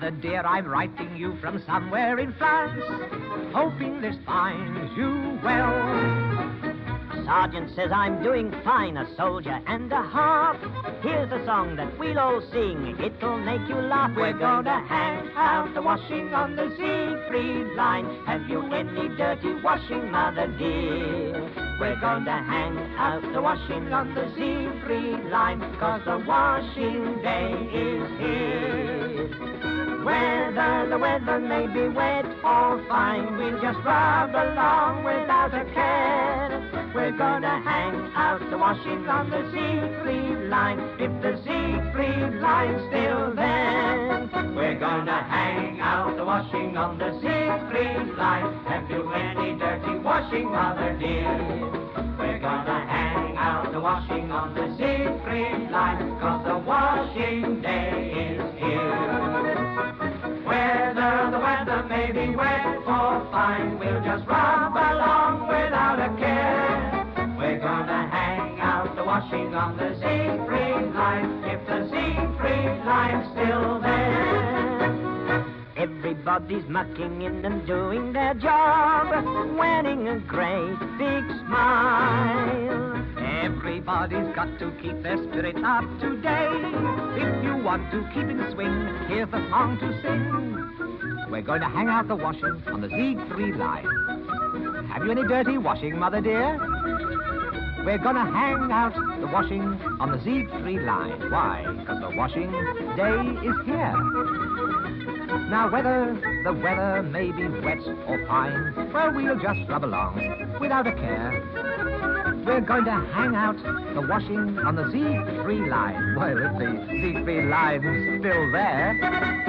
Mother dear, I'm writing you from somewhere in France, hoping this finds you well. Sergeant says I'm doing fine, a soldier and a half. Here's a song that we'll all sing, it'll make you laugh. We're gonna hang out the washing on the Siegfried line. Have you any dirty washing, Mother dear? We're gonna hang out the washing on the Siegfried line, 'cause the washing day is here. Whether the weather may be wet or fine, we'll just rub along without a care. We're gonna hang out the washing on the Siegfried line, if the Siegfried line's still there. We're gonna hang out the washing on the Siegfried line. Have you any dirty washing, Mother dear? We're gonna hang out the washing on the Siegfried line, 'cause the washing day is here. Whether the weather may be wet or fine, we'll just rub along without a care. We're gonna hang out the washing on the Siegfried line, if the Siegfried line's still there. Everybody's mucking in and doing their job, wearing a great big smile. Everybody's got to keep their spirits up today. If you want to keep in swing, here's a song to sing. We're going to hang out the washing on the Siegfried line. Have you any dirty washing, Mother dear? We're going to hang out the washing on the Siegfried line. Why? Because the washing day is here. Now, whether the weather may be wet or fine, well, we'll just rub along without a care. We're going to hang out the washing on the Siegfried line. Well, if the Siegfried line's still there.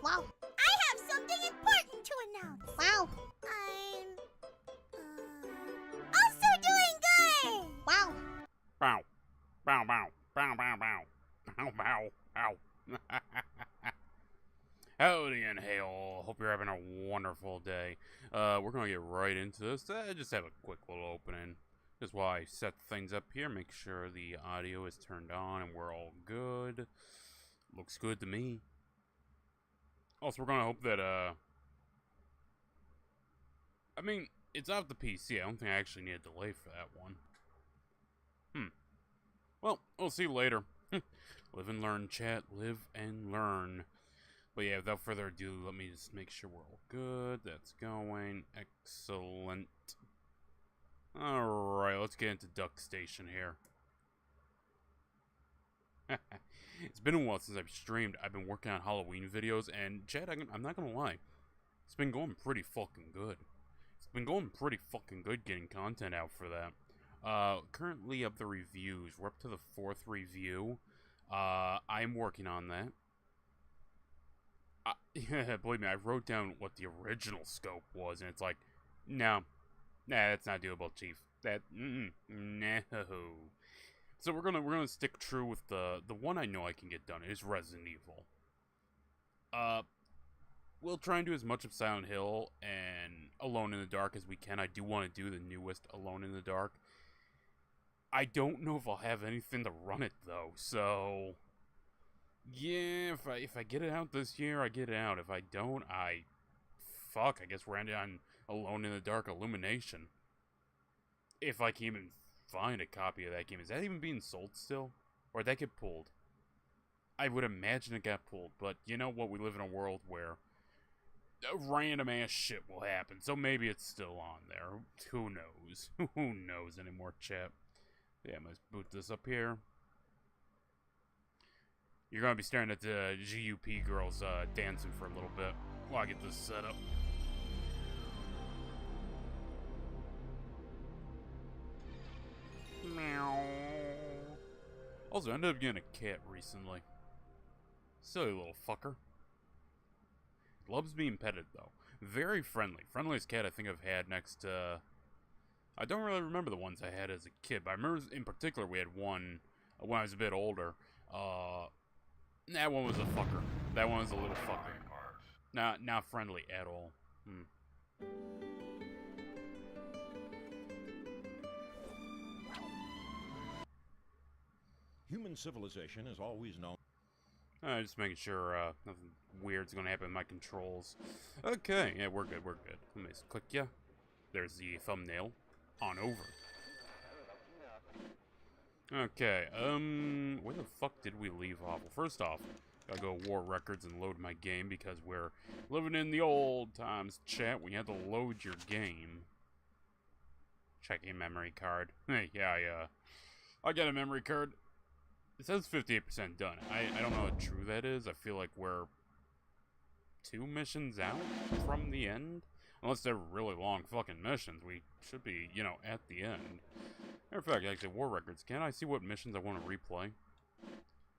Wow. I have something important to announce. Wow. I'm also doing good. Wow. Bow. Bow, bow. Bow, bow, bow. Bow, bow, bow. Howdy and hey all. Hope you're having a wonderful day. We're gonna get right into this. Just have a quick little opening. Just while I set things up here, make sure the audio is turned on and we're all good. Looks good to me. Also, we're gonna hope that, I mean, it's off the PC. I don't think I actually need a delay for that one. Well, we'll see you later. Live and learn, chat. Live and learn. But yeah, without further ado, let me just make sure we're all good. That's going. Excellent. Alright, let's get into Duck Station here. It's been a while since I've streamed. I've been working on Halloween videos, and chat, I'm not gonna lie. It's been going pretty fucking good. It's been going pretty fucking good getting content out for that. Currently of the reviews, we're up to the 4th review. I'm working on that. Believe me, I wrote down what the original scope was, and it's like, no. Nah, that's not doable, Chief. No. So we're gonna stick true with the one I know I can get done. It is Resident Evil. We'll try and do as much of Silent Hill and Alone in the Dark as we can. I do want to do the newest Alone in the Dark. I don't know if I'll have anything to run it though, so yeah, if I get it out this year, I get it out. If I don't, I guess we're ending on Alone in the Dark Illumination. If I can even find a copy of that game. Is that even being sold still? Or did that get pulled? I would imagine it got pulled, but you know what? We live in a world where random ass shit will happen, so maybe it's still on there. Who knows? Who knows anymore, chat? Yeah, let's boot this up here. You're gonna be staring at the GUP girls dancing for a little bit while I get this set up. Meow. Also, I ended up getting a cat recently. Silly little fucker. Loves being petted, though. Very friendly. Friendliest cat I think I've had next to... I don't really remember the ones I had as a kid, but I remember in particular we had one when I was a bit older. That one was a fucker. That one was a little fucker. Not friendly at all. Human civilization is always known. Just making sure nothing weird's gonna happen with my controls. Okay, yeah, we're good, we're good. Let me just click ya. There's the thumbnail. On over. Okay, where the fuck did we leave off? Well, first off, gotta go War Records and load my game because we're living in the old times, chat. We had to load your game. Checking memory card. Hey, yeah, I got a memory card. It says 58% done. I don't know how true that is. I feel like we're 2 missions out from the end. Unless they're really long fucking missions, we should be, you know, at the end. Matter of fact, actually, War Records, can I see what missions I want to replay?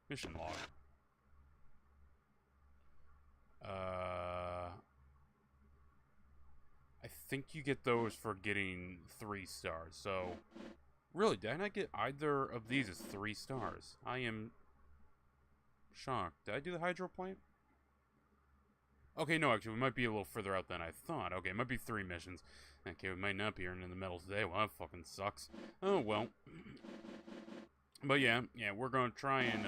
Mission log. I think you get those for getting 3 stars, so... Really, did I not get either of these as 3 stars? I am... shocked. Did I do the hydro plant? Okay, no, actually, we might be a little further out than I thought. Okay, it might be 3 missions. Okay, we might not be earning the medals today. Well, that fucking sucks. Oh, well. But yeah, we're gonna try and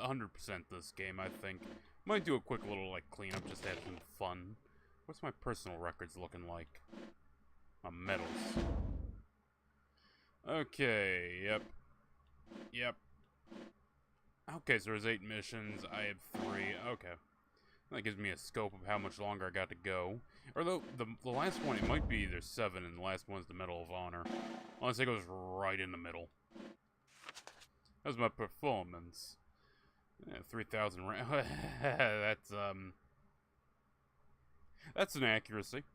100% this game, I think. Might do a quick little, like, cleanup just to have some fun. What's my personal records looking like? My medals. Okay, yep. Okay, so there's 8 missions. I have 3. Okay. That gives me a scope of how much longer I got to go. Although, the last one, it might be there's 7, and the last one's the Medal of Honor. Unless it goes right in the middle. That's my performance. Yeah, 3,000 that's an accuracy.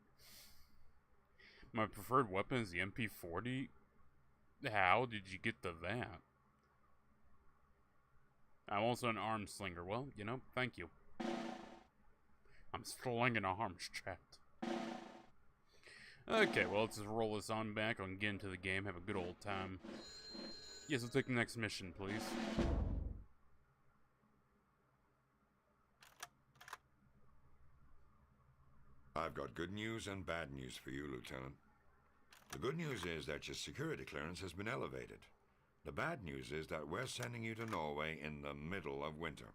My preferred weapon is the MP40. How did you get to that? I'm also an arm slinger. Well, you know, thank you. I'm slinging arms trapped. Okay, well, let's just roll this on back and get into the game, have a good old time. Yes, we'll take the next mission, please. I've got good news and bad news for you, Lieutenant. The good news is that your security clearance has been elevated. The bad news is that we're sending you to Norway in the middle of winter.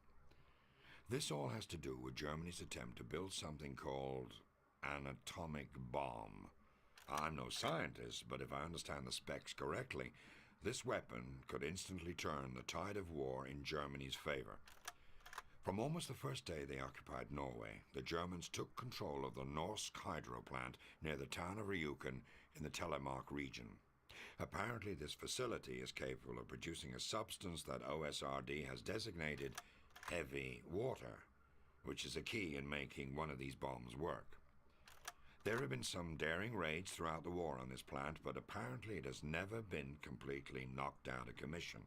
This all has to do with Germany's attempt to build something called an atomic bomb. I'm no scientist, but if I understand the specs correctly, this weapon could instantly turn the tide of war in Germany's favor. From almost the first day they occupied Norway, the Germans took control of the Norsk hydro plant near the town of Rjukan in the Telemark region. Apparently this facility is capable of producing a substance that OSRD has designated heavy water, which is a key in making one of these bombs work. There have been some daring raids throughout the war on this plant, but apparently it has never been completely knocked out of commission.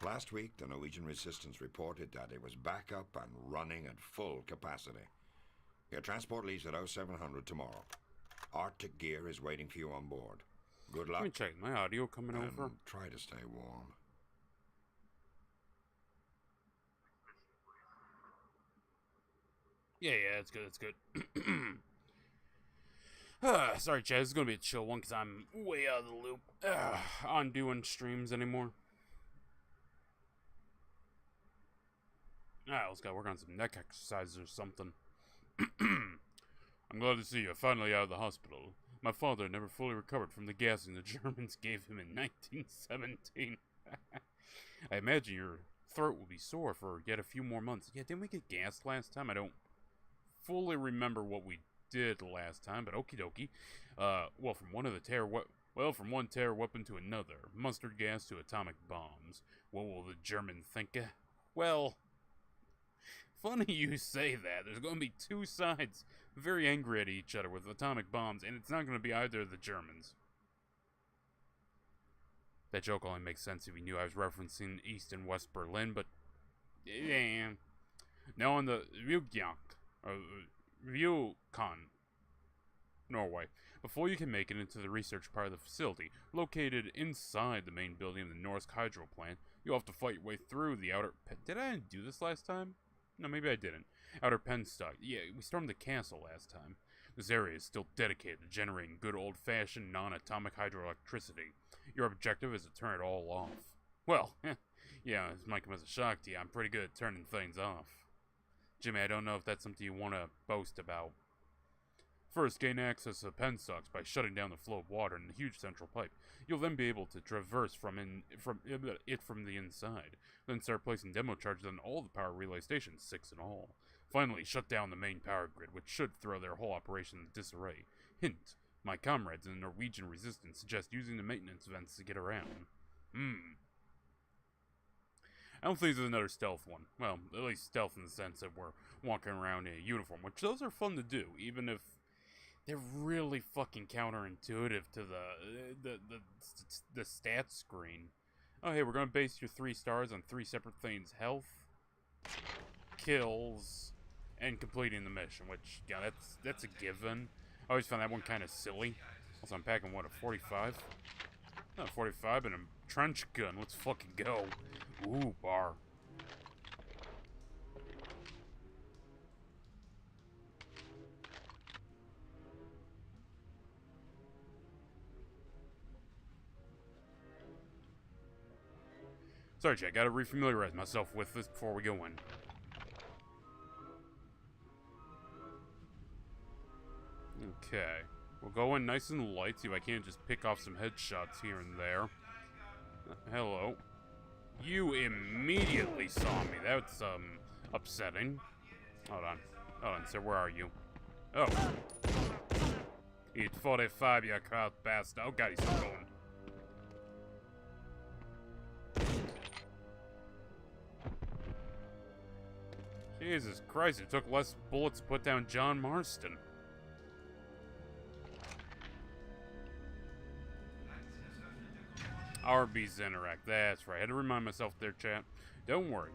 Last week, the Norwegian resistance reported that it was back up and running at full capacity. Your transport leaves at 0700 tomorrow. Arctic gear is waiting for you on board. Good luck. Let me check my audio coming over. Try to stay warm. Yeah, it's good, it's good. Sorry, Chad, this is gonna be a chill one because I'm way out of the loop on doing streams anymore. Alright, let's go work on some neck exercises or something. I'm glad to see you finally out of the hospital. My father never fully recovered from the gassing the Germans gave him in 1917. I imagine your throat will be sore for yet a few more months. Yeah, didn't we get gassed last time? I don't fully remember what we did last time, but okie dokie. Well, from one terror weapon to another, mustard gas to atomic bombs. What will the German think? Well, funny you say that. There's going to be two sides very angry at each other with atomic bombs, and it's not going to be either of the Germans. That joke only makes sense if you knew I was referencing East and West Berlin, but yeah. Now on the Rjukan, Norway. Before you can make it into the research part of the facility, located inside the main building of the Norsk hydro plant, you'll have to fight your way through the outer... Did I do this last time? No, maybe I didn't. Outer Penstock. Yeah, we stormed the castle last time. This area is still dedicated to generating good old-fashioned non-atomic hydroelectricity. Your objective is to turn it all off. Well, yeah, this might come as a shock to you. I'm pretty good at turning things off. Jimmy, I don't know if that's something you want to boast about. First, gain access to the penstocks by shutting down the flow of water in the huge central pipe. You'll then be able to traverse from the inside. Then start placing demo charges on all the power relay stations, 6 in all. Finally, shut down the main power grid, which should throw their whole operation in disarray. Hint, my comrades in the Norwegian resistance suggest using the maintenance vents to get around. I don't think there's another stealth one. Well, at least stealth in the sense that we're walking around in a uniform, which those are fun to do, even if they're really fucking counterintuitive to the stats screen. Oh, hey, we're gonna base your 3 stars on 3 separate things: health, kills, and completing the mission. Which, yeah, that's a given. I always found that one kind of silly. Also, I'm packing what, a 45? Not a 45, and a trench gun. Let's fucking go. Ooh, bar. Sorry, Jack, gotta refamiliarize myself with this before we go in. Okay. We'll go in nice and light, see if I can't just pick off some headshots here and there. Hello. You immediately saw me. That's, upsetting. Hold on, sir, where are you? Oh. Eat 45, you crowd bastard. Oh god, he's still going. Jesus Christ, it took less bullets to put down John Marston. Arby's Interact. That's right. I had to remind myself there, chat. Don't worry.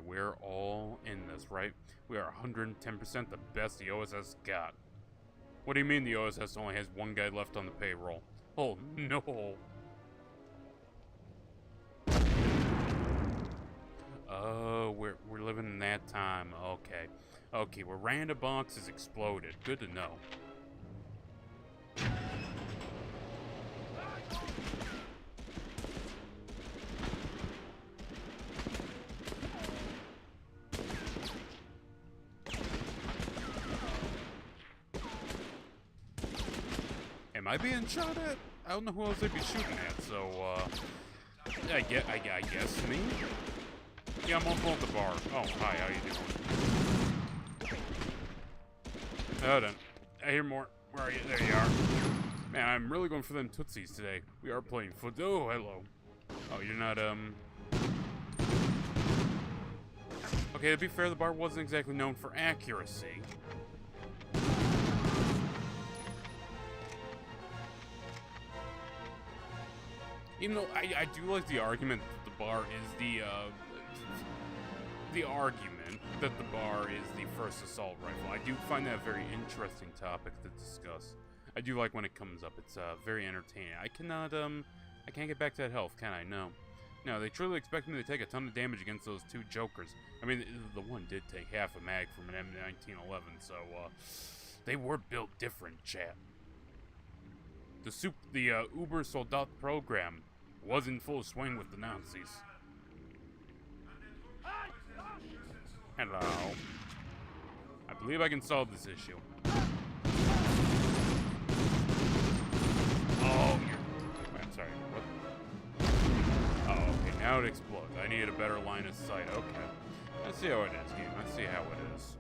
We're all in this, right? We are 110% the best the OSS got. What do you mean the OSS only has one guy left on the payroll? Oh, no. Oh, we're living in that time. Okay, where random boxes exploded. Good to know. Am I being shot at? I don't know who else they'd be shooting at, so, I guess me? Yeah, I'm on both the bar. Oh, hi, how you doing? Hold on. I hear more. Where are you? There you are. Man, I'm really going for them Tootsies today. We are playing foot. Oh, hello. Oh, you're not, Okay, to be fair, the bar wasn't exactly known for accuracy. Even though I do like the argument that the bar is the argument that the bar is the first assault rifle. I do find that a very interesting topic to discuss. I do like when it comes up. It's very entertaining. I can't get back to that health, can I? No, they truly expect me to take a ton of damage against those two jokers. I mean, the one did take half a mag from an M1911, so they were built different, chat. The Uber Soldat program was in full swing with the Nazis. Hello. I believe I can solve this issue. Oh, wait, I'm sorry. What? Oh, okay. Now it explodes. I need a better line of sight. Okay. Let's see how it is, game. Let's see how it is.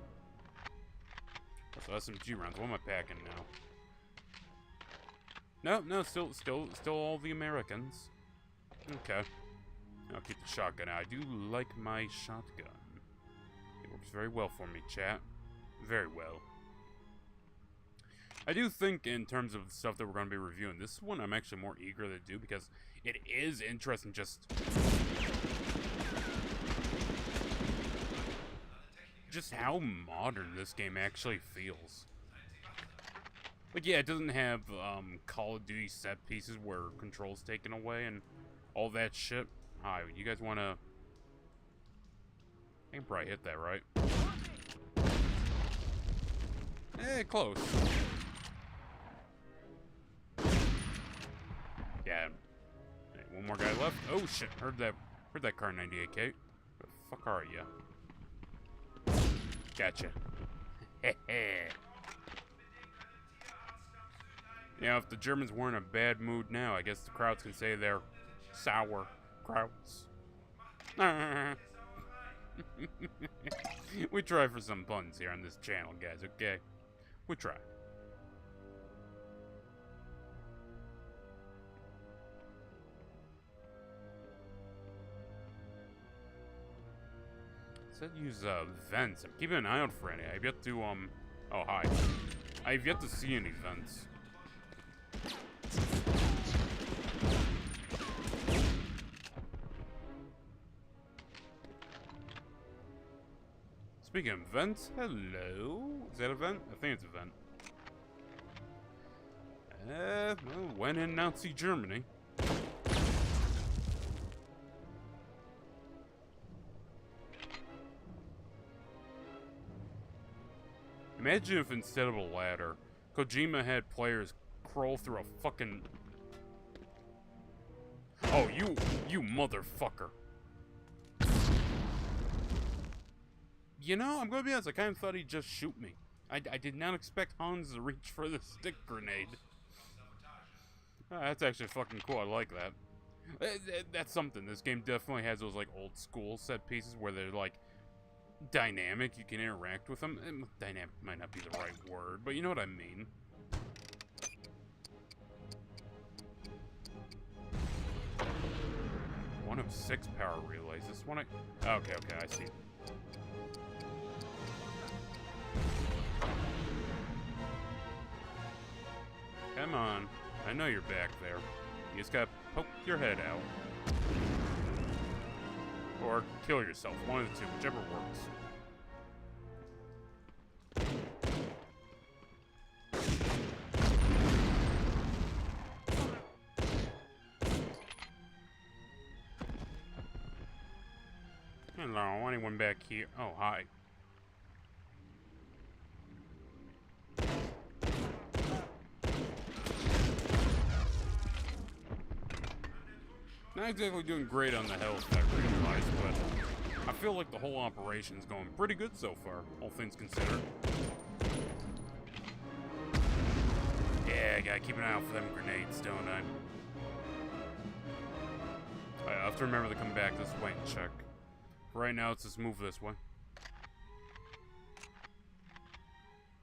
So SMG rounds. What am I packing now? No, still all the Americans. Okay. I'll keep the shotgun out. I do like my shotgun. It works very well for me, chat. Very well. I do think in terms of the stuff that we're going to be reviewing, this one I'm actually more eager to do because it is interesting just how modern this game actually feels. Like, yeah, it doesn't have Call of Duty set pieces where control's taken away and all that shit. Hi, you guys want to... I can probably hit that, right? Close. Yeah. Hey, one more guy left. Oh, shit. Heard that Kar 98K. Where the fuck are you? Gotcha. Yeah, if the Germans weren't in a bad mood now, I guess the Krauts can say they're sour Krauts. We try for some puns here on this channel, guys, okay? We try. Said use vents. I'm keeping an eye out for any. I've yet to oh hi. I've yet to see any vents. Speaking of vents, hello. Is that a vent? I think it's a vent. Well, when in Nazi Germany. Imagine if instead of a ladder, Kojima had players crawl through a fucking... Oh, you motherfucker. You know, I'm gonna be honest, I kind of thought he'd just shoot me. I did not expect Hans to reach for the stick grenade. That's actually fucking cool, I like that. That's something. This game definitely has those, like, old school set pieces where they're, like, dynamic, you can interact with them. Dynamic might not be the right word, but you know what I mean. One of 6 power relays. This one okay, I see. Come on. I know you're back there. You just got poke your head out. Or kill yourself, one of the two, whichever works. Hello, anyone back here? Oh, hi. Not exactly doing great on the health, I realize, but I feel like the whole operation's going pretty good so far, all things considered. Yeah, I gotta keep an eye out for them grenades, don't I? I have to remember to come back this way and check. For right now, let's just move this way.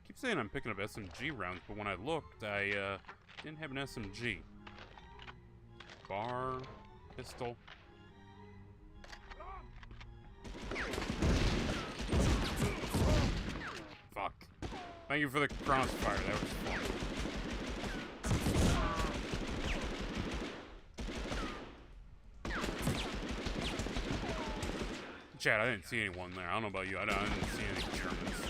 Keep saying I'm picking up SMG rounds, but when I looked, I didn't have an SMG. Bar... pistol. Fuck. Thank you for the crossfire, that was fun. Chat, I didn't see anyone there. I don't know about you, I didn't see any Germans.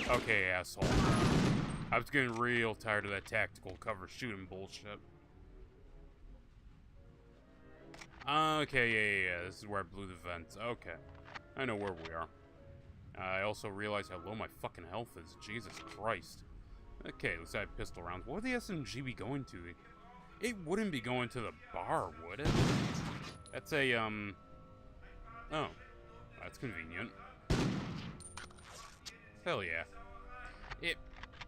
Okay, asshole. I was getting real tired of that tactical cover shooting bullshit. Okay, yeah. This is where I blew the vents. Okay. I know where we are. I also realized how low my fucking health is. Jesus Christ. Okay, let's add pistol rounds. What would the SMG be going to? It wouldn't be going to the bar, would it? That's a, Oh. That's convenient. Hell yeah. It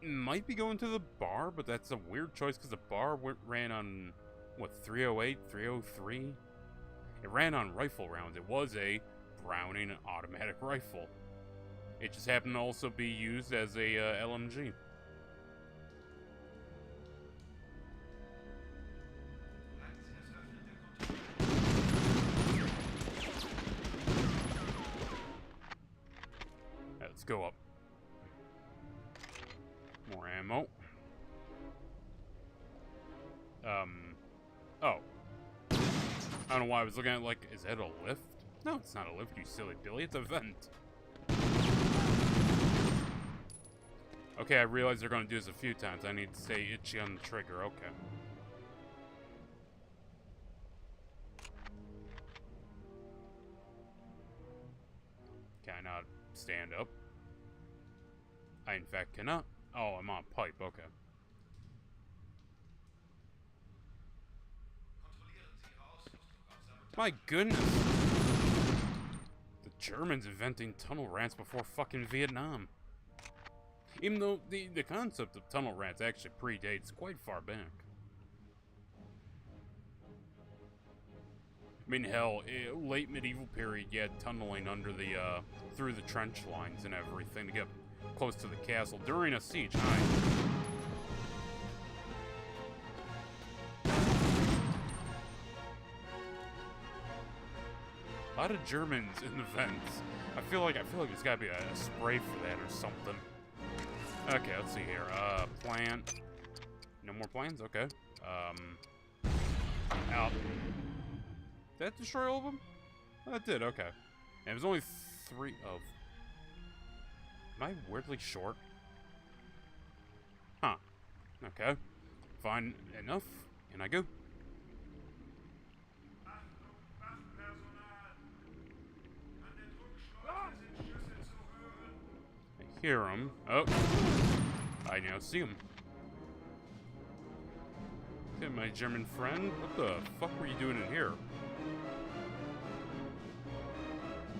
might be going to the bar, but that's a weird choice because the bar ran on, what, 308, 303? It ran on rifle rounds. It was a Browning automatic rifle. It just happened to also be used as a LMG. Let's go up. More ammo. Oh. I don't know why I was looking at it like, is that a lift? No, it's not a lift, you silly Billy. It's a vent. Okay, I realize they're going to do this a few times. I need to stay itchy on the trigger. Okay. Can I not stand up? I, in fact, cannot. Oh, I'm on pipe. Okay. My goodness. The Germans inventing tunnel rants before fucking Vietnam. Even though the concept of tunnel rants actually predates quite far back. I mean, hell, late medieval period, you had tunneling under the, through the trench lines and everything to get close to the castle during a siege. Hi. A lot of Germans in the vents. I feel like there's gotta be a spray for that or something. Okay, let's see here. Plant. No more plans? Okay. Out. Did that destroy all of them? Oh, it did, okay. And it was only 3 of... Am I weirdly short? Huh. Okay. Fine enough. Can I go? I hear him. Oh. I now see him. Okay, my German friend. What the fuck were you doing in here?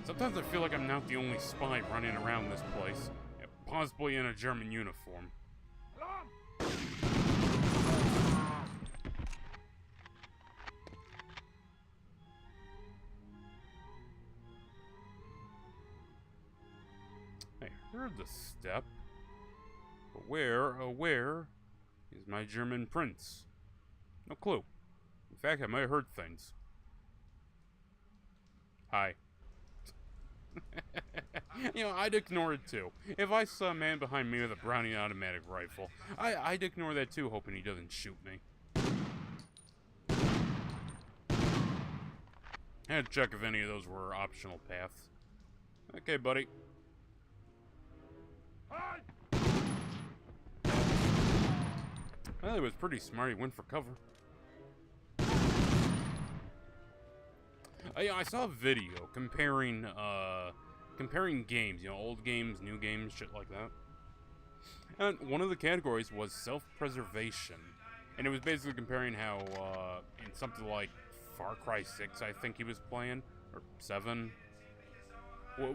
Sometimes I feel like I'm not the only spy running around this place. Possibly in a German uniform. I heard the step. But where, oh where, is my German prince? No clue. In fact, I might have heard things. Hi. You know, I'd ignore it too. If I saw a man behind me with a Browning automatic rifle, I'd ignore that too, hoping he doesn't shoot me. I had to check if any of those were optional paths. Okay, buddy. Well, it was pretty smart. He went for cover. I saw a video comparing games, you know, old games, new games, shit like that. And one of the categories was self-preservation. And it was basically comparing how, in something like Far Cry 6, I think he was playing, or 7.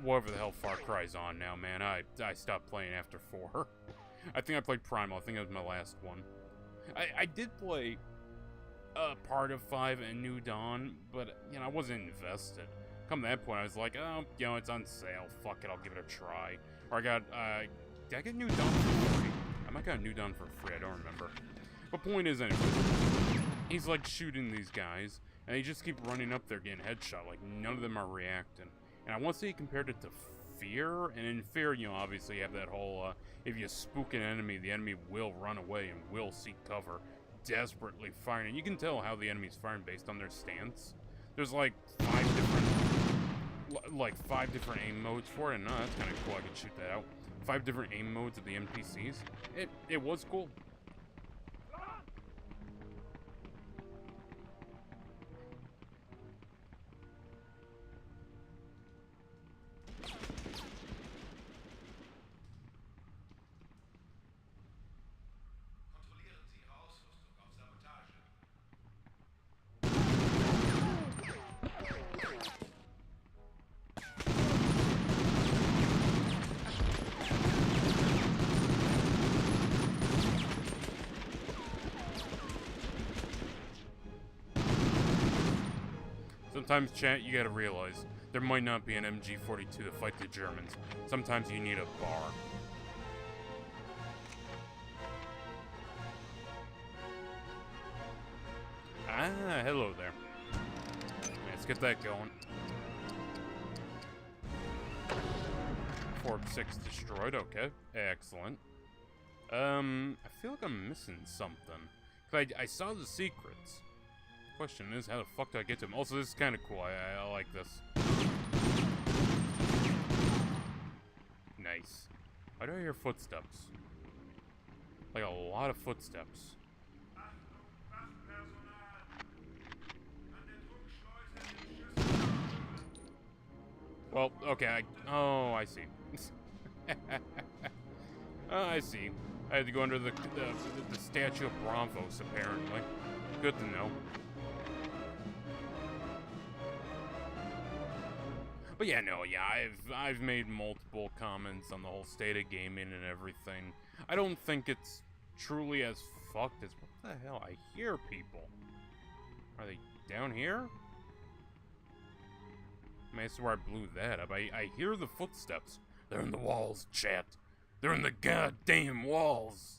Whatever the hell Far Cry's on now, man. I stopped playing after 4. I think I played Primal. I think it was my last one. I did play part of 5 and New Dawn, but, you know, I wasn't invested. Come that point, I was like, oh, you know, it's on sale. Fuck it, I'll give it a try. Or I got, did I get New Dawn for free? I might got New Dawn for free, I don't remember. But point is, anyway, he's like shooting these guys, and they just keep running up there getting headshot. Like, none of them are reacting. And I want to say he compared it to Fear, and in Fear, you know, obviously you have that whole, if you spook an enemy, the enemy will run away and will seek cover, desperately firing. And you can tell how the enemy's firing based on their stance. There's like 5 different aim modes for it, and that's kind of cool. I could shoot that out. 5 different aim modes of the NPCs. It was cool. Sometimes, chat, you gotta realize, there might not be an MG42 to fight the Germans. Sometimes you need a bar. Ah, hello there. Let's get that going. Forb 6 destroyed, okay. Excellent. I feel like I'm missing something. 'Cause I saw the secrets. Question is, how the fuck do I get to him? Also, this is kind of cool. I like this. Nice. Why do I hear footsteps? Like a lot of footsteps. Well, okay. I see. I see. I had to go under the statue of Bronfos, apparently. Good to know. But yeah, no, yeah, I've made multiple comments on the whole state of gaming and everything. I don't think it's truly as fucked as... What the hell? I hear people. Are they down here? I mean, I swear I blew that up. I hear the footsteps. They're in the walls, chat. They're in the goddamn walls.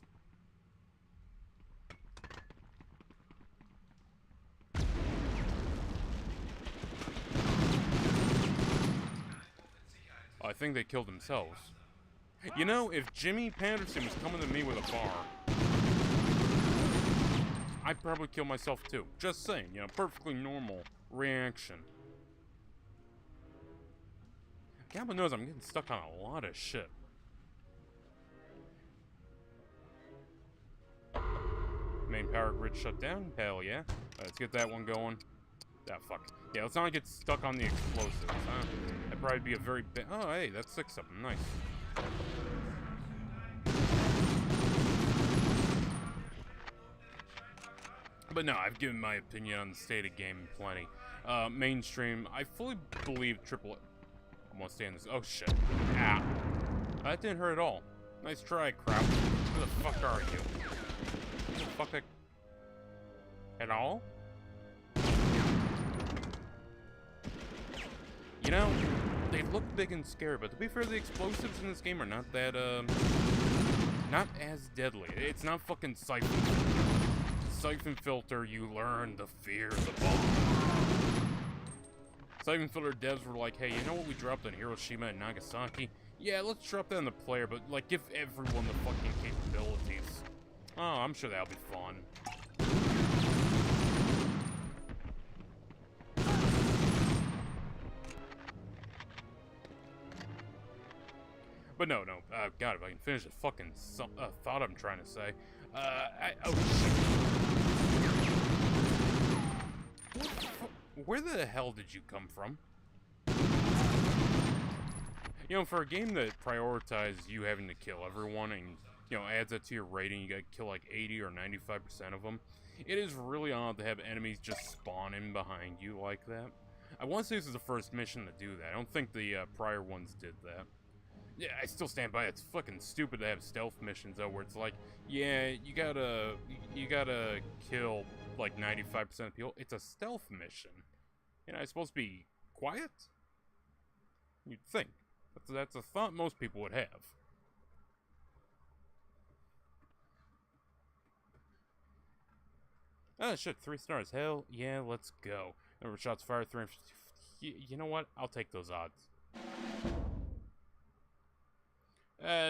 I think they killed themselves. You know, if Jimmy Patterson was coming to me with a bar, I'd probably kill myself too. Just saying, you know, perfectly normal reaction. God knows I'm getting stuck on a lot of shit. Main power grid shut down? Hell yeah. Let's get that one going. Ah, fuck. Yeah, let's not get stuck on the explosives, huh? That'd probably be a very bad... Oh, hey, that's 6 of them. Nice. But no, I've given my opinion on the state of gaming plenty. Mainstream, I fully believe triple... I'm gonna stay in this... Oh, shit. Ah. That didn't hurt at all. Nice try, crap. Who the fuck are you? Who the fuck at all? You know, they look big and scary, but to be fair, the explosives in this game are not that, not as deadly. It's not fucking Siphon. Siphon Filter, you learn the fear of the bomb. Siphon Filter devs were like, hey, you know what we dropped on Hiroshima and Nagasaki? Yeah, let's drop that on the player, but, like, give everyone the fucking capabilities. Oh, I'm sure that'll be fun. But no. God, if I can finish the fucking thought I'm trying to say. Oh, shit. Where the hell did you come from? You know, for a game that prioritizes you having to kill everyone and, you know, adds that to your rating, you gotta kill like 80 or 95% of them, it is really odd to have enemies just spawn in behind you like that. I want to say this is the first mission to do that. I don't think the prior ones did that. Yeah, I still stand by it. It's fucking stupid to have stealth missions, though, where it's like, yeah, you gotta kill, like, 95% of people. It's a stealth mission. You know, it's supposed to be quiet? You'd think. That's a thought most people would have. Oh, shit, 3 stars. Hell, yeah, let's go. Number of shots fired, 350. You know what? I'll take those odds.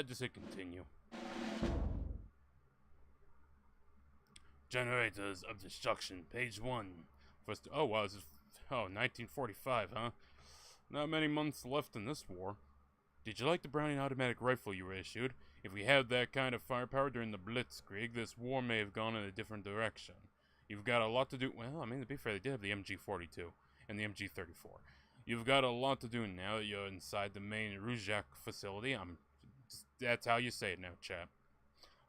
Just hit continue. Generators of Destruction, page 1. First, oh, wow, this is, 1945, huh? Not many months left in this war. Did you like the Browning automatic rifle you were issued? If we had that kind of firepower during the Blitzkrieg, this war may have gone in a different direction. You've got a lot to do. Well, I mean, to be fair, they did have the MG42 and the MG34. You've got a lot to do now that you're inside the main Ruzhak facility. That's how you say it now, chap.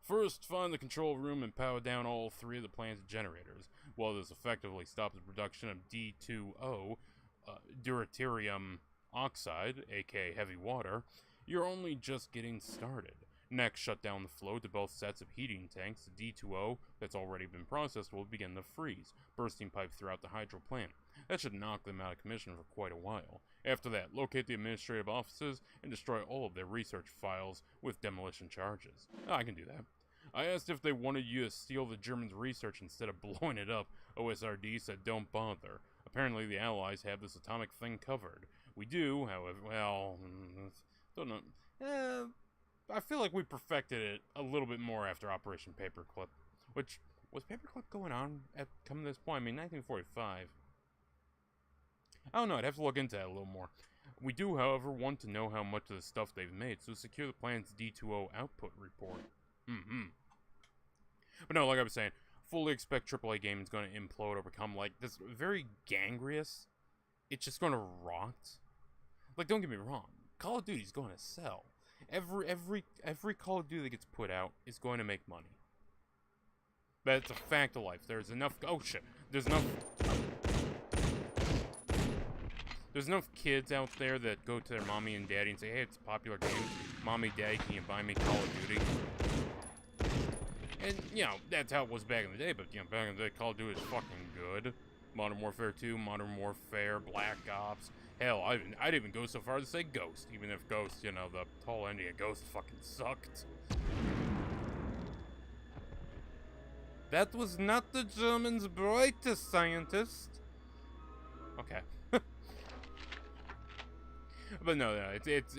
First, find the control room and power down all 3 of the plant's generators. While this effectively stops the production of D2O, deuterium oxide, aka heavy water, you're only just getting started. Next, shut down the flow to both sets of heating tanks. The D2O that's already been processed will begin to freeze, bursting pipe throughout the hydro plant. That should knock them out of commission for quite a while. After that, locate the administrative offices and destroy all of their research files with demolition charges. I can do that. I asked if they wanted you to steal the Germans' research instead of blowing it up. OSRD said don't bother. Apparently the Allies have this atomic thing covered. We do, however, well, don't know. I feel like we perfected it a little bit more after Operation Paperclip. Which, was Paperclip going on at coming to this point? I mean, 1945. I don't know, I'd have to look into that a little more. We do, however, want to know how much of the stuff they've made, so secure the plant's D2O output report. But no, like I was saying, fully expect AAA gaming is going to implode or become, like, this very gangrenous. It's just going to rot. Like, don't get me wrong, Call of Duty's going to sell. Every Call of Duty that gets put out is going to make money. That's a fact of life. There's enough... Oh, shit. There's enough kids out there that go to their mommy and daddy and say, hey, it's a popular game. Mommy, daddy, can you buy me Call of Duty? And, you know, that's how it was back in the day, but, you know, back in the day, Call of Duty is fucking good. Modern Warfare 2, Modern Warfare, Black Ops. Hell, I'd even go so far as to say Ghost, even if Ghost, you know, the whole ending of Ghost fucking sucked. That was not the Germans' brightest scientist. Okay. But no, it's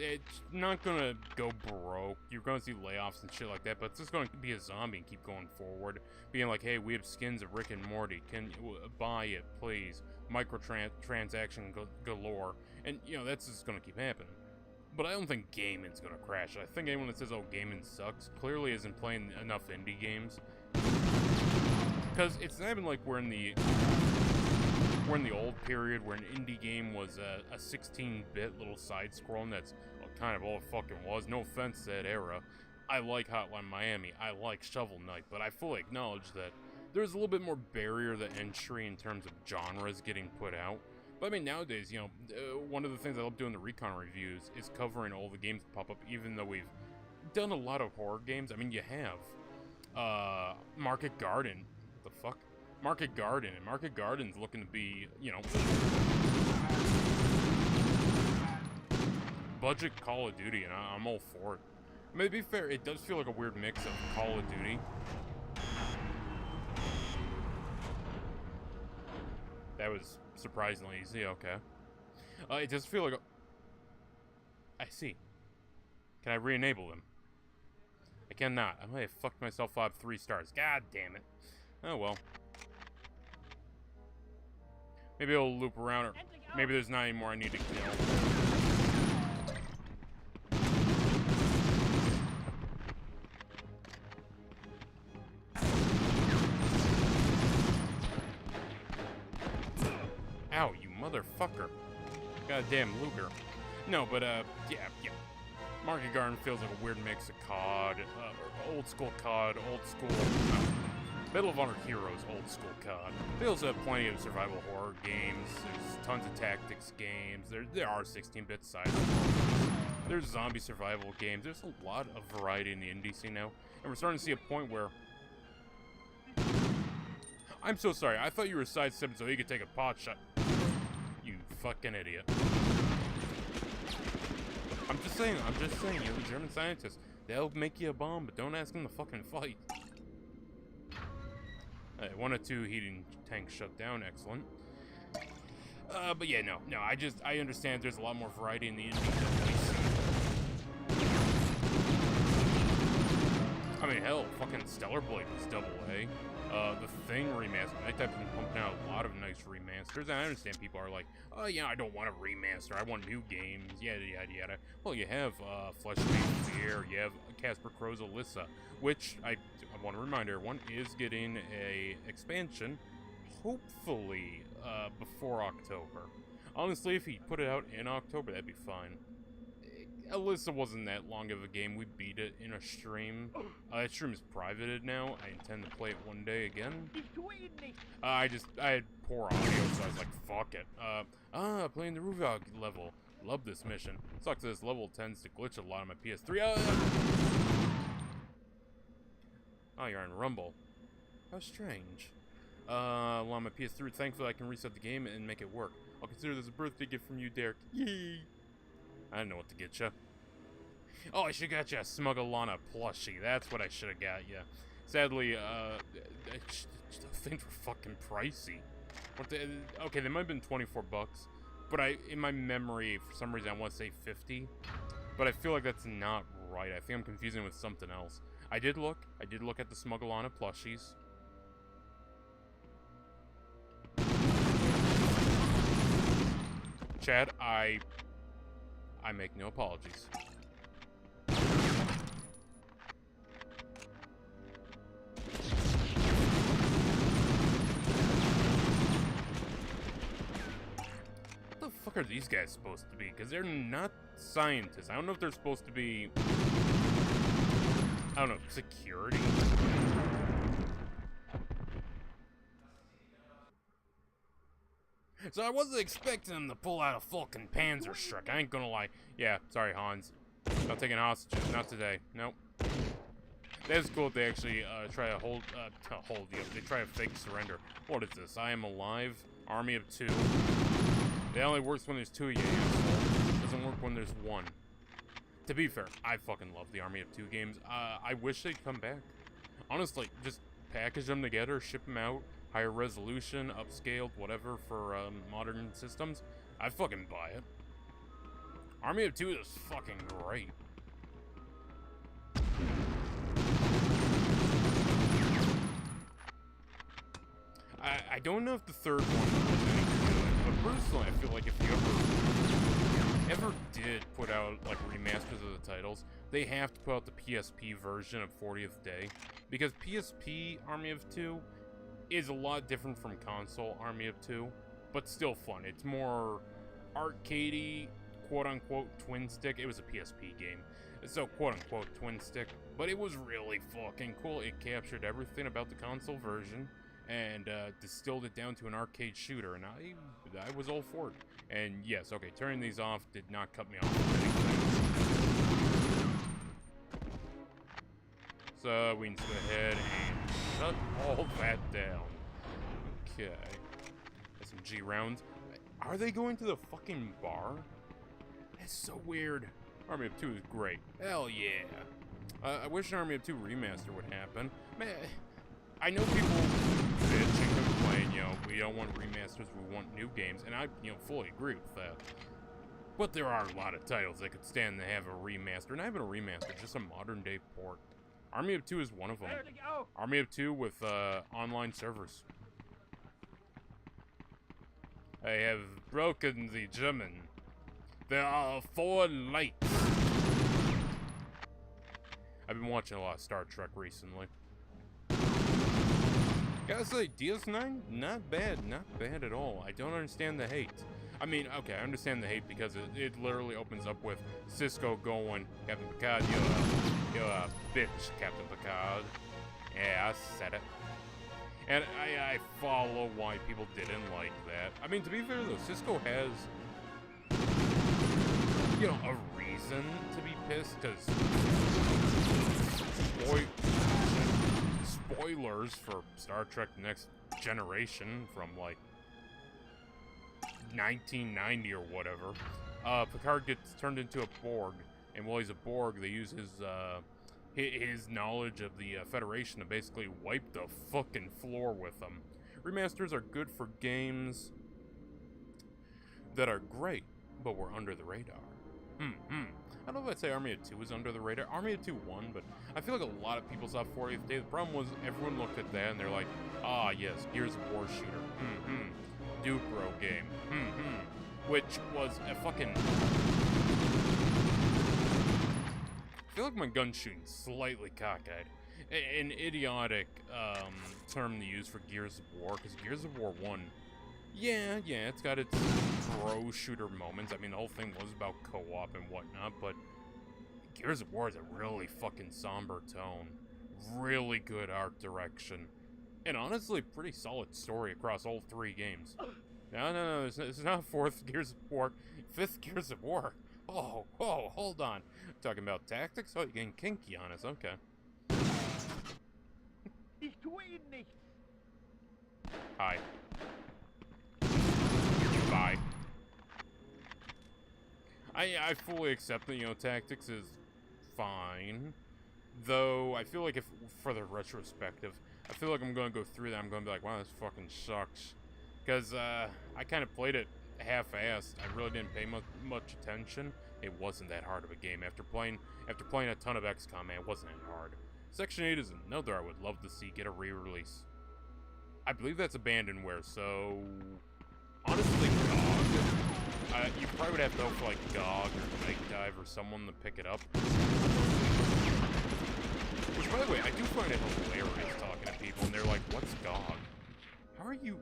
not gonna go broke. You're gonna see layoffs and shit like that, but it's just gonna be a zombie and keep going forward. Being like, hey, we have skins of Rick and Morty. Can you buy it, please? Microtransaction galore. And, you know, that's just gonna keep happening. But I don't think gaming's gonna crash. I think anyone that says, oh, gaming sucks, clearly isn't playing enough indie games. Because it's not even like we're in the old period where an indie game was a 16-bit little side-scroll, and that's kind of all it fucking was. No offense to that era. I like Hotline Miami. I like Shovel Knight, but I fully acknowledge that there's a little bit more barrier to entry in terms of genres getting put out. But I mean, nowadays, you know, one of the things I love doing the Recon reviews is covering all the games that pop up, even though we've done a lot of horror games. I mean, you have Market Garden. What the fuck? Market Garden, and Market Garden's looking to be, you know, budget Call of Duty, and I'm all for it. I mean, to be fair, it does feel like a weird mix of Call of Duty. That was surprisingly easy, okay. It does feel like I see. Can I re-enable them? I cannot. I might have fucked myself up 3 stars. God damn it. Oh well. Maybe I'll loop around, or maybe there's not any more I need to kill. Ow, you motherfucker. Goddamn Luger. No, but, yeah. Market Garden feels like a weird mix of COD, old school COD, old school, Medal of Honor Heroes, old school COD. They also have plenty of survival horror games, there's tons of tactics games, there are 16-bit side there's zombie survival games, there's a lot of variety in the indie scene now, and we're starting to see a point where... I'm so sorry, I thought you were sidestepping so he could take a pot shot. You fucking idiot. I'm just saying, you're a German scientist. They'll make you a bomb, but don't ask them to fucking fight. 1 or 2 heating tanks shut down, excellent. But yeah, no, I understand there's a lot more variety in the indie than we see. I mean, hell, fucking Stellar Blade was AA. The Thing remaster. Night Dive's been pumping out a lot of nice remasters, and I understand people are like, oh yeah, I don't want a remaster, I want new games, yada yada yada. Well, you have Fleshbane Fear, you have Casper Crow's Alyssa, which I want to remind everyone is getting a expansion, hopefully before October. Honestly, if he put it out in October, that'd be fine. Alyssa wasn't that long of a game. We beat it in a stream. That stream is privated now. I intend to play it one day again. I had poor audio, so I was like, fuck it. Playing the Ruvog level. Love this mission. Sucks that this level tends to glitch a lot on my PS3. Oh, you're on Rumble. How strange. Well, on my PS3, thankfully I can reset the game and make it work. I'll consider this a birthday gift from you, Derek. Yay! I don't know what to get you. Oh, I should have got you a Smugglana plushie. That's what I should have got you. Sadly, things were fucking pricey. Okay, they might have been 24 bucks, but in my memory, for some reason, I want to say 50. But I feel like that's not right. I think I'm confusing it with something else. I did look at the Smugglana plushies. Chad, I make no apologies. What the fuck are these guys supposed to be? Because they're not scientists. I don't know if they're supposed to be... I don't know, security? So I wasn't expecting them to pull out a fucking Panzerschreck. I ain't gonna lie. Yeah, sorry, Hans. Not taking hostages. Not today. Nope. That's cool if they actually try to hold you. They try to fake surrender. What is this? I Am Alive? Army of 2. It only works when there's 2 of you. Doesn't work when there's 1. To be fair, I fucking love the Army of 2 games. I wish they'd come back. Honestly, just package them together, ship them out. Higher resolution, upscaled, whatever, for modern systems, I'd fucking buy it. Army of 2 is fucking great. I don't know if the third one was any good, but personally, I feel like if you ever did put out, like, remasters of the titles, they have to put out the PSP version of 40th Day, because PSP Army of 2 is a lot different from console Army of 2, but still fun. It's more arcadey, quote-unquote twin stick. It was a PSP game, so quote-unquote twin stick, but it was really fucking cool. It captured everything about the console version and distilled it down to an arcade shooter, and I was all for it. And yes, okay, turning these off did not cut me off of anything. So we can just go ahead and shut all that down. Okay. SMG rounds. Are they going to the fucking bar? That's so weird. Army of 2 is great. Hell yeah. I wish an Army of 2 remaster would happen. Man, I know people bitch and complain, we don't want remasters, we want new games, and I, fully agree with that. But there are a lot of titles that could stand to have a remaster. Not even a remaster, just a modern-day port. Army of Two is one of them. Army of Two with online servers. I have broken the German. There are 4 lights. I've been watching a lot of Star Trek recently. Gotta say, DS9, not bad at all. I don't understand the hate. I mean, okay, I understand the hate because it literally opens up with Cisco going, Captain Picard, you're a bitch, Captain Picard. Yeah, I said it. And I follow why people didn't like that. I mean, to be fair though, Cisco has, you know, a reason to be pissed, because spoilers for Star Trek Next Generation from, like, 1990 or whatever, Picard gets turned into a Borg, and while he's a Borg, they use his knowledge of the Federation to basically wipe the fucking floor with them. Remasters are good for games that are great, but were under the radar. I don't know if I'd say Army of Two was under the radar. Army of Two won, but I feel like a lot of people saw 40th Day. The problem was everyone looked at that and they're like, ah, yes, Gears of War shooter. Duke Bro game. Which was a fucking... I feel like my gun shooting's slightly cockeyed. An idiotic term to use for Gears of War, because Gears of War 1, yeah, it's got its bro shooter moments. I mean, the whole thing was about co-op and whatnot, but Gears of War is a really fucking somber tone. Really good art direction. And honestly, pretty solid story across all 3 games. No, it's not 4th Gears of War, 5th Gears of War. Oh, hold on. Talking about tactics? Oh, you're getting kinky on us, okay. Ich tue Ihnen nichts. Hi. Bye. I fully accept that, you know, tactics is fine. Though, I feel like if, for the retrospective, I feel like I'm going to go through that, I'm going to be like, wow, this fucking sucks. Because, I kind of played it half-assed. I really didn't pay much attention. It wasn't that hard of a game. After playing a ton of XCOM, man, it wasn't that hard. Section 8 is another I would love to see get a re-release. I believe that's Abandonware, so... Honestly, GOG. You probably would have to hope for, like, GOG or Night Dive or someone to pick it up. Which, by the way, I do find it hilarious talking to people, and they're like, what's GOG? How are you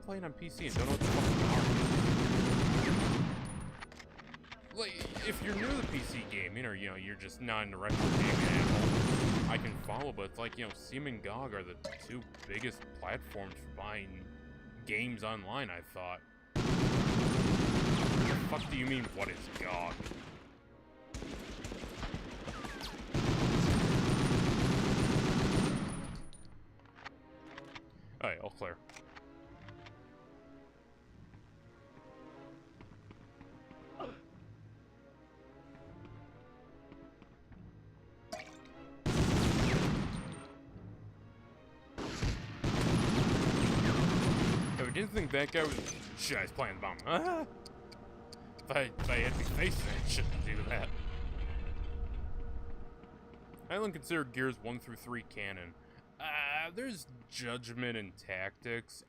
playing on PC and don't know what the fuck GOG is? Like, if you're new to PC gaming, or, you know, you're just not in the retro gaming I can follow, but it's like, you know, Steam and GOG are the 2 biggest platforms for buying games online, I thought. What the fuck do you mean, what is GOG? Alright, all clear. I didn't think that guy was... Shit, I was playing the bomb. If I had me facing it, I shouldn't do that. I don't consider Gears 1 through 3 canon. There's Judgment and Tactics.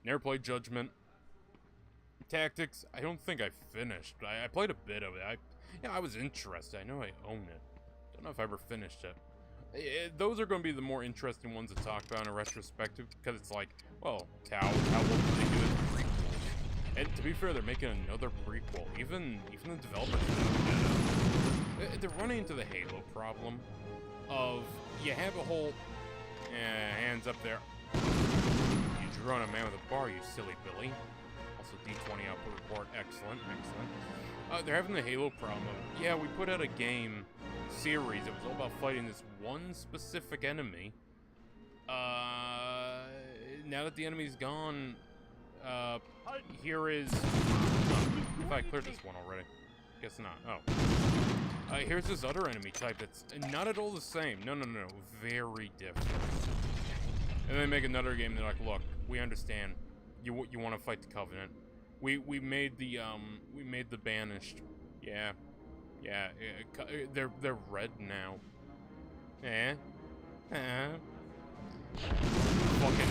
Never played Judgment. Tactics, I don't think I finished, but I played a bit of it. I was interested. I know I own it. Don't know if I ever finished it. Those are going to be the more interesting ones to talk about in a retrospective, because it's like, well, how will they do it prequels? And to be fair, they're making another prequel. Even the developers know that. They're running into the Halo problem of, you have a whole, hands up there. You drew on a man with a bar, you silly Billy. Also, D20 output report, excellent. They're having the Halo problem of, yeah, we put out a game series. It was all about fighting this one specific enemy. Now that the enemy's gone, here is... If I cleared this one already. Guess not. Oh. Here's this other enemy type that's not at all the same. No. Very different. And they make another game, they're like, look, we understand. You want to fight the Covenant. We made the banished. Yeah. They're red now. Fucking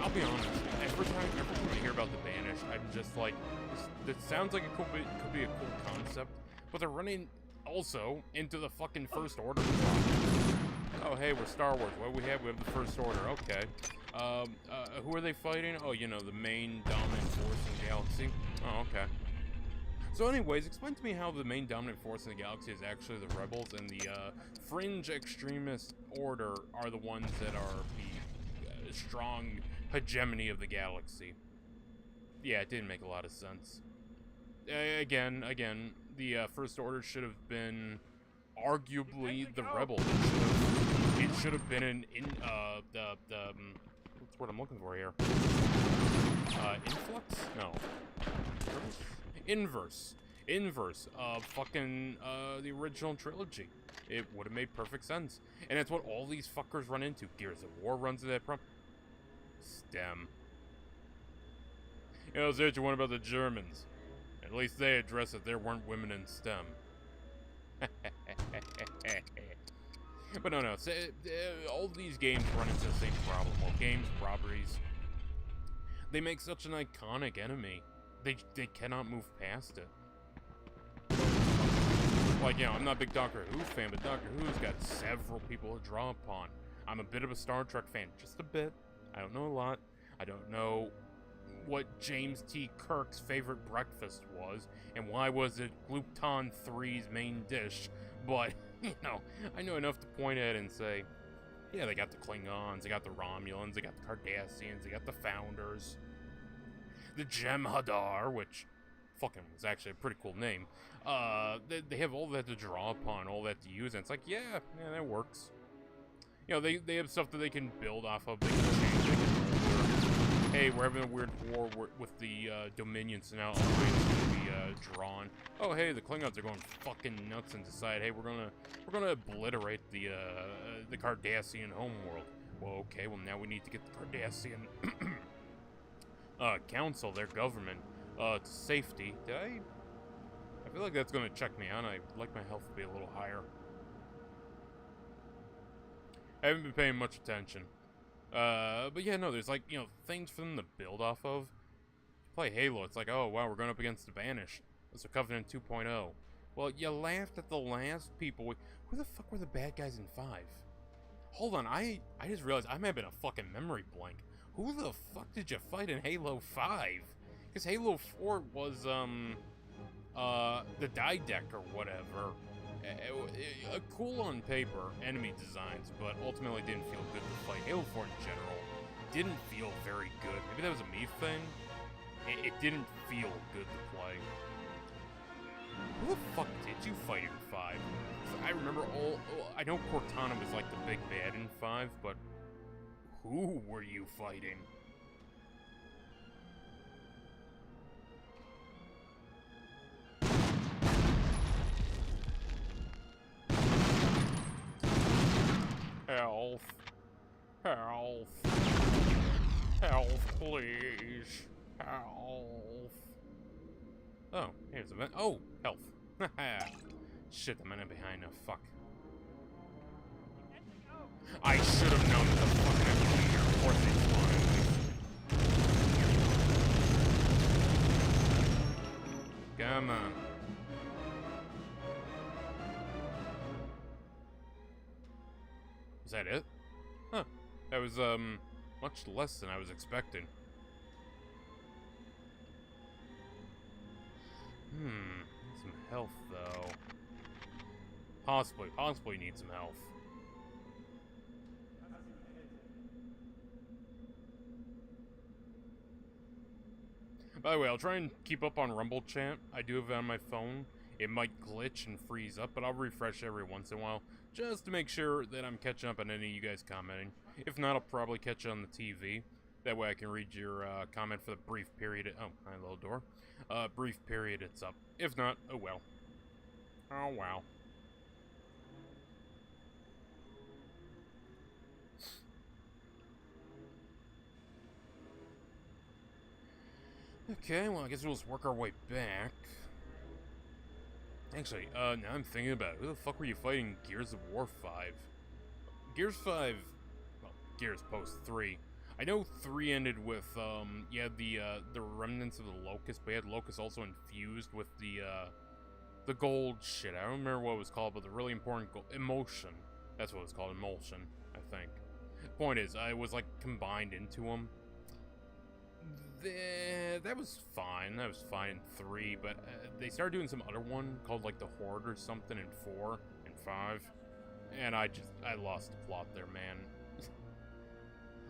I'll be honest. Every time I hear about the banished, I'm just like, this sounds like it could be a cool concept, but they're running also into the fucking First Order. Oh hey, we're Star Wars. What do we have? We have the First Order. Okay. Who are they fighting? Oh, you know, the main dominant force in the galaxy. Oh, okay. So anyways, explain to me how the main dominant force in the galaxy is actually the rebels, and the fringe extremist order are the ones that are the strong hegemony of the galaxy. Yeah, it didn't make a lot of sense. Again, the First Order should have been arguably the rebels. It should have been what's what I'm looking for here? Influx? No. Inverse of fucking the original trilogy. It would have made perfect sense. And that's what all these fuckers run into. Gears of War runs into that problem. STEM. You know, there's one about the Germans. At least they addressed that there weren't women in STEM. But no, all these games run into the same problem. Well, games, properties, they make such an iconic enemy. They cannot move past it. Like, you know, I'm not a big Doctor Who fan, but Doctor Who's got several people to draw upon. I'm a bit of a Star Trek fan, just a bit. I don't know a lot. I don't know what James T. Kirk's favorite breakfast was, and why was it Gluton 3's main dish, but, you know, I know enough to point at it and say, yeah, they got the Klingons, they got the Romulans, they got the Cardassians, they got the Founders, the Jem'Hadar, which fucking was actually a pretty cool name. They have all that to draw upon, all that to use, and it's like, yeah, that works. You know, they have stuff that they can build off of, they can change, they can alter. Hey, we're having a weird war with the Dominion, so now all things can be drawn. Oh, hey, the Klingons are going fucking nuts and decide, hey, we're gonna obliterate the Cardassian homeworld. Well, okay, well now we need to get the Cardassian council, their government, to safety. I feel like that's gonna check me on. I'd like my health to be a little higher. I haven't been paying much attention. But yeah, no, there's like, you know, things for them to build off of. Play Halo, it's like, oh wow, we're going up against the Banished. That's a Covenant 2.0. Well, you laughed at the last people. Who the fuck were the bad guys in 5? Hold on, I just realized I'm having a fucking memory blank. Who the fuck did you fight in Halo 5? Because Halo 4 was, the die deck or whatever. Cool on paper, enemy designs, but ultimately didn't feel good to fight. Halo 4 in general didn't feel very good. Maybe that was a me thing. It didn't feel good to play. Who the fuck did you fight in 5? I remember I know Cortana was like the big bad in 5, but who were you fighting? Health. Health, please. Health. Oh, here's a vent. Oh, health. Shit, I'm running behind now. Fuck. I should have known that the fucking enemy here. Of course they spawned. Come on. Is that it? Huh. That was, much less than I was expecting. Some health, though. Possibly need some health. By the way, I'll try and keep up on Rumble Chat. I do have it on my phone. It might glitch and freeze up, but I'll refresh every once in a while, just to make sure that I'm catching up on any of you guys commenting. If not, I'll probably catch you on the TV. That way I can read your comment for the brief period. Oh, hi, little door. Brief period it's up. If not, oh well. Oh wow. Okay, well, I guess we'll just work our way back. Actually, now I'm thinking about it. Who the fuck were you fighting Gears of War 5? Gears 5... Well, Gears Post 3. I know 3 ended with, you had the remnants of the Locust, but you had Locust also infused with the gold shit. I don't remember what it was called, but the really important gold... Emotion. That's what it was called, Emulsion, I think. Point is, I was, like, combined into them. That was fine. That was fine in 3, but they started doing some other one called, like, the Horde or something in 4 and 5. And I lost the plot there, man.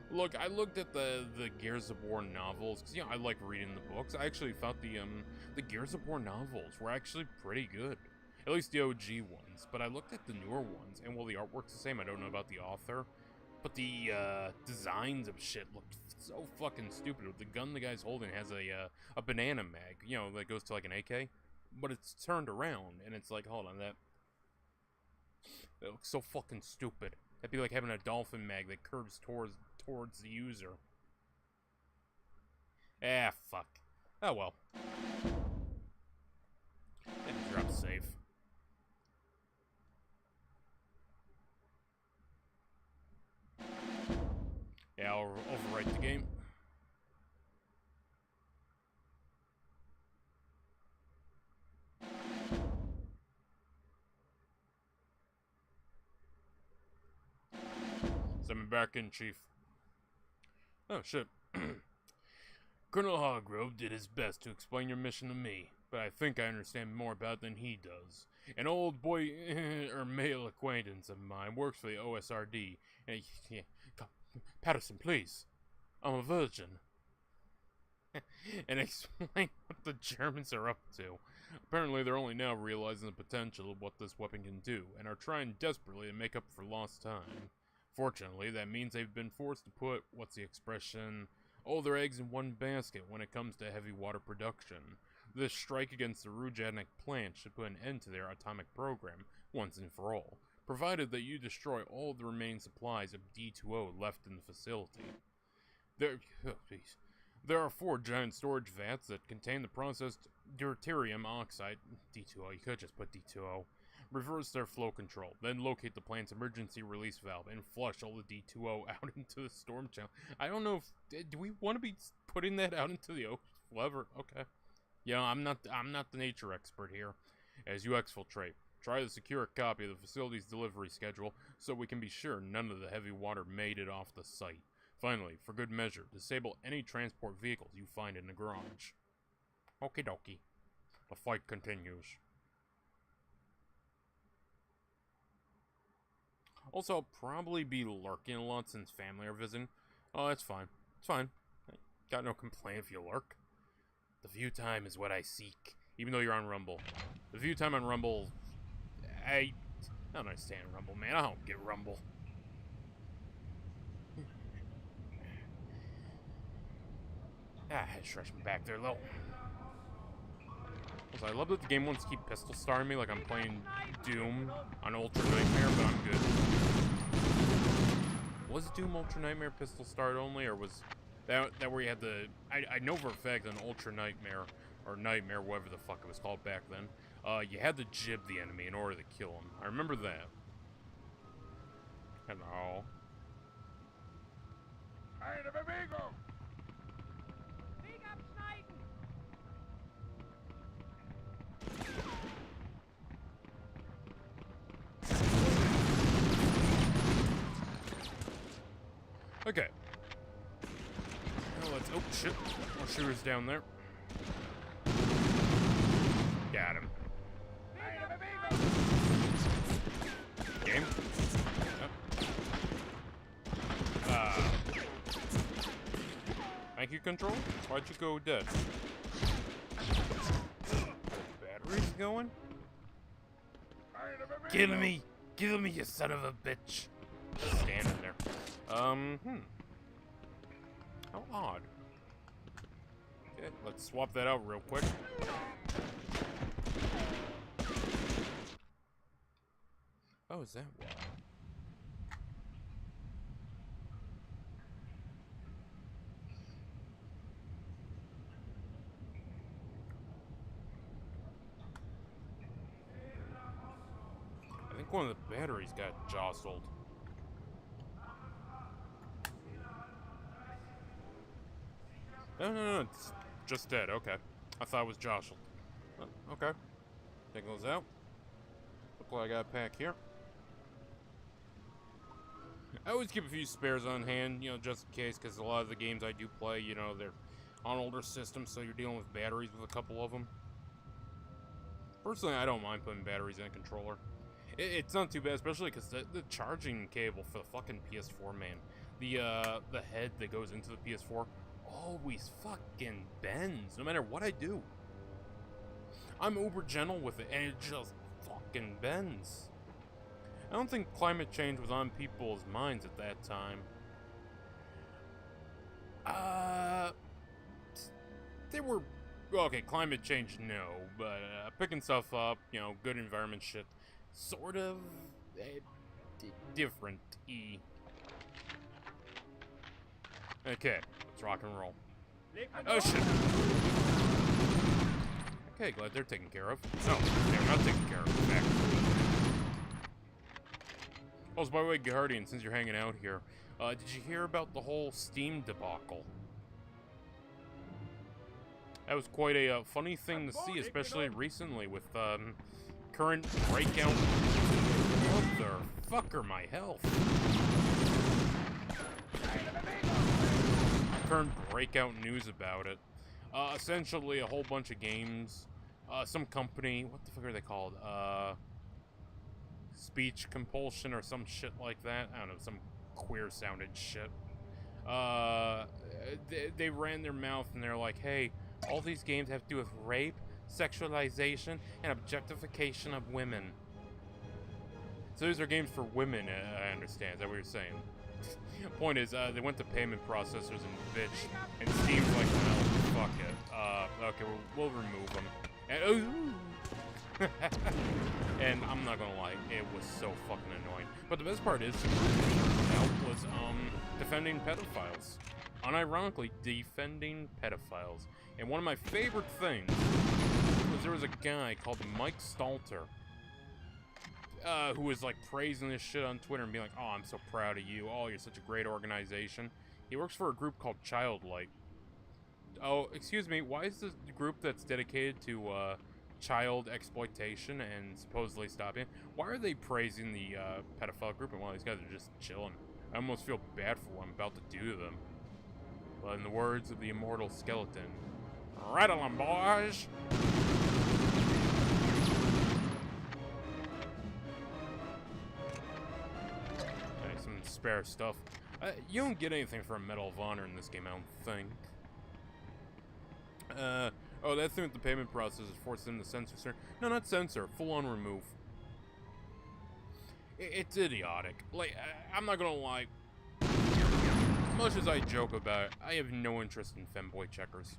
Look, I looked at the Gears of War novels, because, you know, I like reading the books. I actually thought the Gears of War novels were actually pretty good. At least the OG ones. But I looked at the newer ones, and while the artwork's the same, I don't know about the author. But the designs of shit looked so fucking stupid. The gun the guy's holding has a banana mag, you know, that goes to like an AK. But it's turned around, and it's like, hold on, that looks so fucking stupid. That'd be like having a dolphin mag that curves towards the user. Ah, fuck. Oh well. And drop safe. Yeah, I'll overwrite the game. Send me back in, Chief. Oh, shit. Colonel Hargrove did his best to explain your mission to me, but I think I understand more about it than he does. An old boy, or male acquaintance of mine, works for the OSRD, and Patterson, please. I'm a virgin. And explain what the Germans are up to. Apparently, they're only now realizing the potential of what this weapon can do, and are trying desperately to make up for lost time. Fortunately, that means they've been forced to put, what's the expression, all their eggs in one basket when it comes to heavy water production. This strike against the Rujanic plant should put an end to their atomic program, once and for all, provided that you destroy all the remaining supplies of D2O left in the facility. There are 4 giant storage vats that contain the processed deuterium oxide, D2O, you could just put D2O, reverse their flow control, then locate the plant's emergency release valve, and flush all the D2O out into the storm channel. I don't know if, do we want to be putting that out into the ocean? Whatever, okay. You know, I'm not the nature expert here. As you exfiltrate, try to secure a copy of the facility's delivery schedule so we can be sure none of the heavy water made it off the site. Finally, for good measure, disable any transport vehicles you find in the garage. Okie dokie. The fight continues. Also, I'll probably be lurking a lot since family are visiting. Oh, that's fine. It's fine. Got no complaint if you lurk. The view time is what I seek, even though you're on Rumble. The view time on Rumble, I don't understand Rumble, man. I don't get Rumble. I had to stretch me back there, though. Also, I love that the game wants to keep pistol starring me like I'm playing Doom on Ultra Nightmare, but I'm good. Was Doom Ultra Nightmare pistol start only, or was that where you had the... I know for a fact on Ultra Nightmare, or Nightmare, whatever the fuck it was called back then, you had to jib the enemy in order to kill him. I remember that. Hello. Okay. Now let's... Oh, shit. More shooters down there. Got him. Game. Yep. Thank you, Control. Why'd you go dead? Batteries going? Kill me! Kill me, you son of a bitch! Standing there. How odd. Okay, let's swap that out real quick. Oh, is that why? think one of the batteries got jostled. No, it's just dead. Okay. I thought it was jostled. Okay. Take those out. Look what I got a pack here. I always keep a few spares on hand, you know, just in case, because a lot of the games I do play, you know, they're on older systems, so you're dealing with batteries with a couple of them. Personally, I don't mind putting batteries in a controller. It's not too bad, especially because the charging cable for the fucking PS4, man. The head that goes into the PS4 always fucking bends, no matter what I do. I'm uber gentle with it, and it just fucking bends. I don't think climate change was on people's minds at that time. They were... Okay, climate change, no. But picking stuff up, you know, good environment shit, sort of... different-y. Okay, let's rock and roll. Oh, shit! Okay, glad they're taken care of. No, they're not taken care of, in fact. Oh, so by the way, Guardian, since you're hanging out here, did you hear about the whole Steam debacle? That was quite a funny thing to see, especially recently with current breakout... Motherfucker, my health. Current breakout news about it. Essentially, a whole bunch of games. Some company, what the fuck are they called? Speech compulsion or some shit like that. I don't know, some queer-sounded shit. They ran their mouth and they're like, hey, all these games have to do with rape, sexualization, and objectification of women. So these are games for women, I understand. Is that what you're saying? Point is, they went to payment processors and bitch, and Steam's like, well, fuck it. Okay, we'll remove them. And, and I'm not gonna lie, it was so fucking annoying. But the best part is, that was, defending pedophiles. Unironically, defending pedophiles. And one of my favorite things was there was a guy called Mike Stalter, who was like praising this shit on Twitter and being like, oh, I'm so proud of you. Oh, you're such a great organization. He works for a group called Childlight. Oh, excuse me, why is this group that's dedicated to, child exploitation and supposedly stopping it, why are they praising the, pedophile group and while these guys are just chilling? I almost feel bad for what I'm about to do to them. But in the words of the immortal skeleton, rattle 'em, boys! Okay, some spare stuff. You don't get anything for a Medal of Honor in this game, I don't think. Oh, that thing with the payment process is forced them to censor, sir. No, not censor, full-on remove. It's idiotic. Like, I'm not gonna lie. As much as I joke about it, I have no interest in femboy checkers.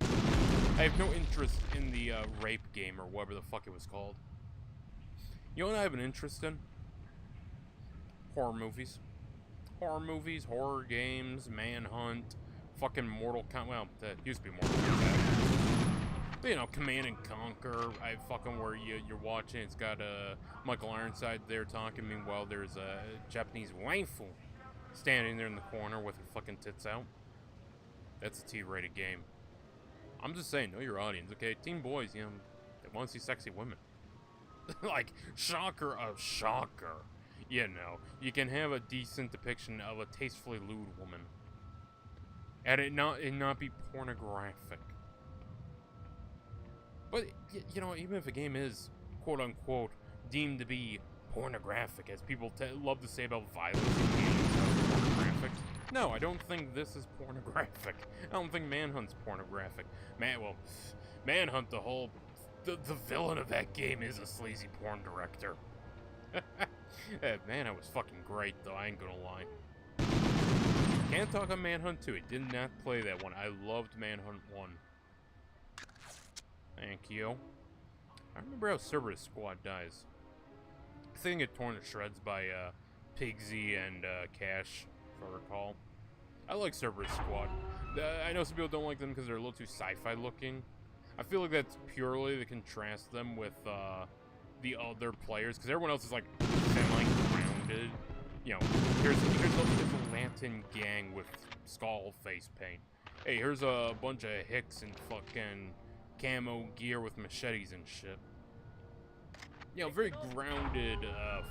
I have no interest in the, rape game, or whatever the fuck it was called. You know what I have an interest in? Horror movies. Horror movies, horror games, Manhunt, fucking Mortal Kombat. Well, that used to be Mortal Kombat. But, you know, Command and Conquer. I fucking where you're watching. It's got Michael Ironside there talking. Meanwhile, there's a Japanese waifu standing there in the corner with her fucking tits out. That's a T-rated game. I'm just saying, know your audience, okay? Teen boys, you know, they want to see sexy women. Like, shocker of shocker. You know, you can have a decent depiction of a tastefully lewd woman. And it not be pornographic. But, you know, even if a game is, quote-unquote, deemed to be pornographic, as people love to say about violence in games, pornographic. No, I don't think this is pornographic. I don't think Manhunt's pornographic. Manhunt, the villain of that game is a sleazy porn director. Man, that was fucking great, though, I ain't gonna lie. Can't talk on Manhunt 2. It did not play that one. I loved Manhunt 1. Thank you. I remember how Cerberus Squad dies. I think it torn to shreds by Pigsy and Cash, if I recall. I like Cerberus Squad. I know some people don't like them because they're a little too sci-fi looking. I feel like that's purely to contrast them with the other players, because everyone else is like semi-grounded. You know, here's a Lantern gang with skull face paint. Hey, here's a bunch of hicks and fucking camo gear with machetes and shit. You know, very grounded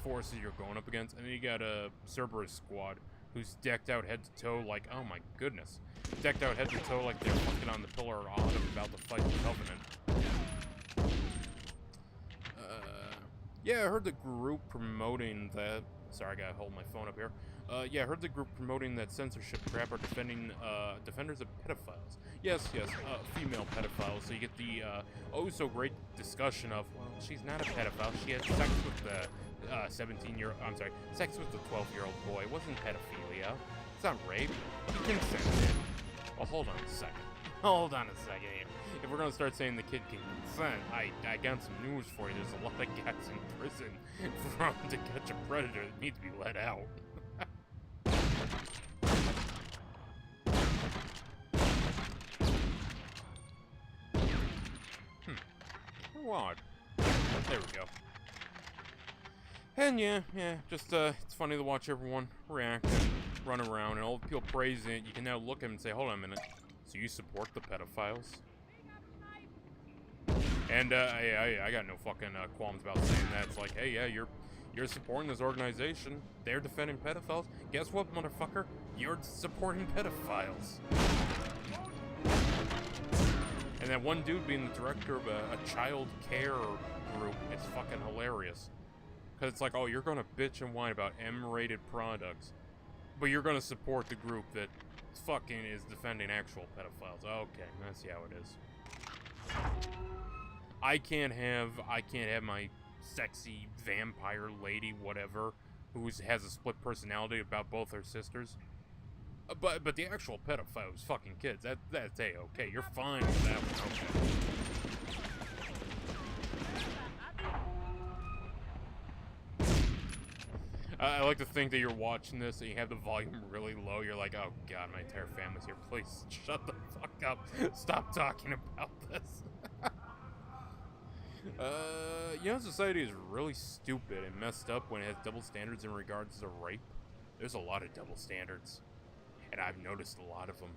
forces you're going up against, and then you got a Cerberus squad who's decked out head to toe like, oh my goodness, decked out head to toe like they're fucking on the Pillar of Autumn about to fight the Covenant. Yeah, I heard the group promoting that. Sorry, I gotta hold my phone up here. Yeah, I heard the group promoting that censorship crap are defending defenders of pedophiles. Yes, female pedophiles. So you get the oh so great discussion of, well, she's not a pedophile. She had sex with the 17-year. I'm sorry, sex with the 12-year-old boy. It wasn't pedophilia. It's not rape. He consented. Well, hold on a second. Hold on a second here. If we're gonna start saying the kid can consent, I got some news for you. There's a lot of guys in prison from To Catch a Predator that need to be let out. What? There we go. And yeah, just it's funny to watch everyone react and run around, and all the people praising it. You can now look at them and say, hold on a minute. So you support the pedophiles? And I got no fucking qualms about saying that. It's like, hey, yeah, you're supporting this organization. They're defending pedophiles. Guess what, motherfucker? You're supporting pedophiles. And that one dude being the director of a child care group is fucking hilarious. Because it's like, oh, you're gonna bitch and whine about M-rated products, but you're gonna support the group that fucking is defending actual pedophiles. Okay, I see how it is. I can't have my sexy vampire lady, whatever, who has a split personality about both her sisters. But the actual pedophiles, fucking kids, that's A-okay. You're fine with that one, okay. I like to think that you're watching this and you have the volume really low. You're like, oh god, my entire family's here. Please shut the fuck up. Stop talking about this. You know, society is really stupid and messed up when it has double standards in regards to rape. There's a lot of double standards. And I've noticed a lot of them.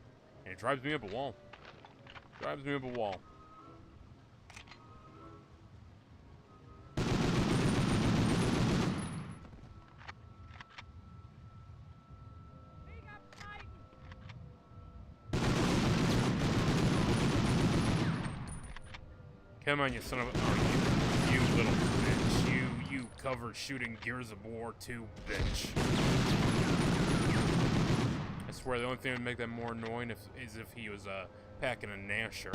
And it drives me up a wall. Drives me up a wall. Come on, you son of a... Oh, you little bitch. You cover shooting Gears of War 2, bitch. I swear the only thing that would make that more annoying is if he was packing a Nasher.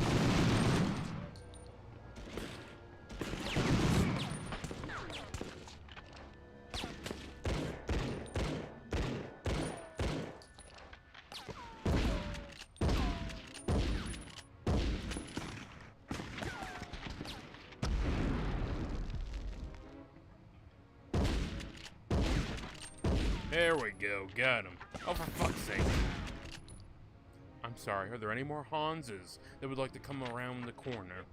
There we go, got him. Oh, for fuck's sake. I'm sorry, are there any more Hanses that would like to come around the corner?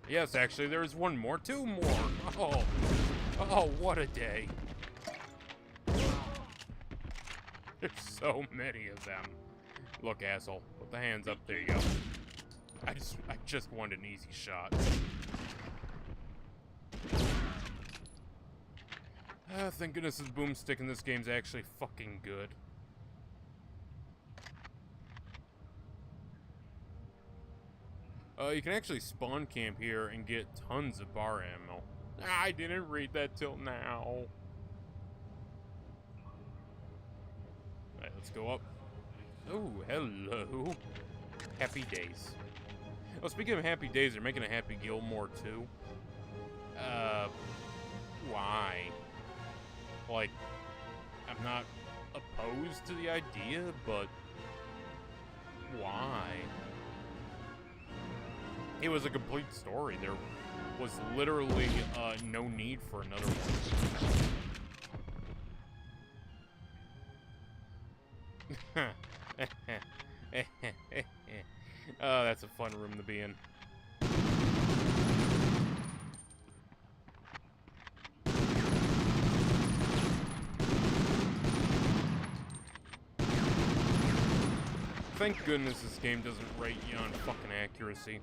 Yes, actually, there's one more, two more. Oh, what a day. There's so many of them. Look, asshole, put the hands up, there you go. I just wanted an easy shot. Thank goodness this boomstick in this game's actually fucking good. You can actually spawn camp here and get tons of bar ammo. I didn't read that till now. Alright, let's go up. Oh, hello. Happy Days. Oh, speaking of Happy Days, they're making a Happy Gilmore too. Why? Like, I'm not opposed to the idea, but why? It was a complete story. There was literally no need for another one. Oh, that's a fun room to be in. Thank goodness this game doesn't rate you on fucking accuracy.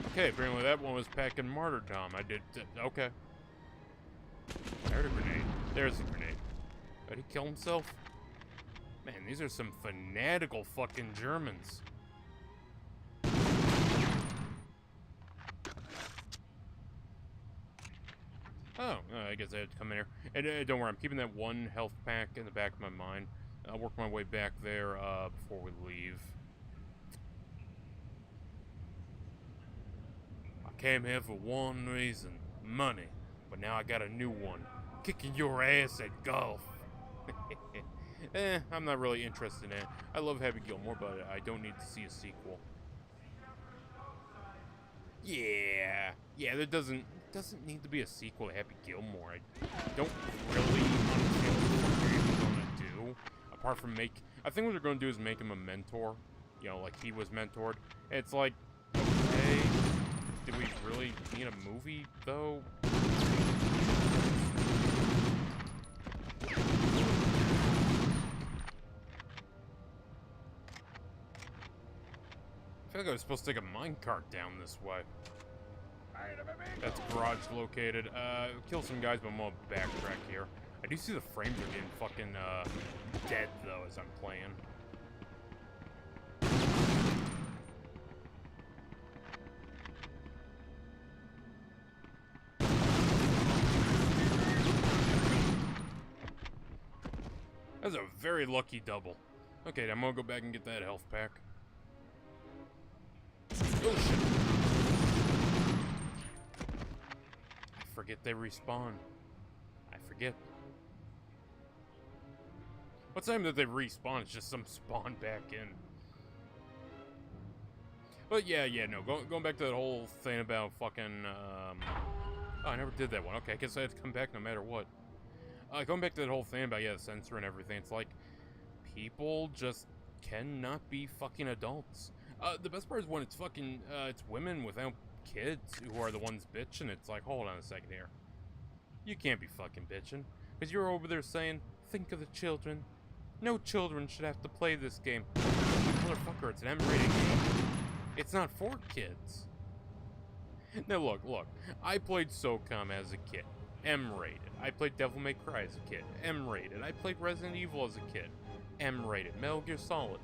Okay, apparently that one was packing martyrdom. I did. Okay. I heard a grenade. There's a grenade. Did he kill himself? Man, these are some fanatical fucking Germans. Oh, I guess I had to come in here. And don't worry, I'm keeping that one health pack in the back of my mind. I'll work my way back there before we leave. I came here for one reason, money. But now I got a new one, kicking your ass at golf. I'm not really interested in it. I love Happy Gilmore, but I don't need to see a sequel. Yeah, there doesn't need to be a sequel to Happy Gilmore. I don't really understand what they're even gonna do, apart from I think what they're gonna do is make him a mentor. You know, like he was mentored. It's like, okay, do we really need a movie though? I feel like I was supposed to take a minecart down this way. That's garage located. Kill some guys, but I'm gonna backtrack here. I do see the frames are getting fucking dead though as I'm playing. That's a very lucky double. Okay, I'm gonna go back and get that health pack. Oh shit. I forget they respawn. I forget. What's the time that they respawn? It's just some spawn back in. But yeah, no. Going back to that whole thing about fucking, oh, I never did that one. Okay, I guess I had to come back no matter what. Going back to that whole thing about, yeah, the censor and everything, it's like, people just cannot be fucking adults. The best part is when it's fucking, it's women without kids who are the ones bitching. It's like, hold on a second here. You can't be fucking bitching. Because you're over there saying, think of the children. No children should have to play this game. Motherfucker, it's an M-rated game. It's not for kids. Now look. I played SOCOM as a kid. M-rated. I played Devil May Cry as a kid. M-rated. I played Resident Evil as a kid. M-rated. Metal Gear Solid.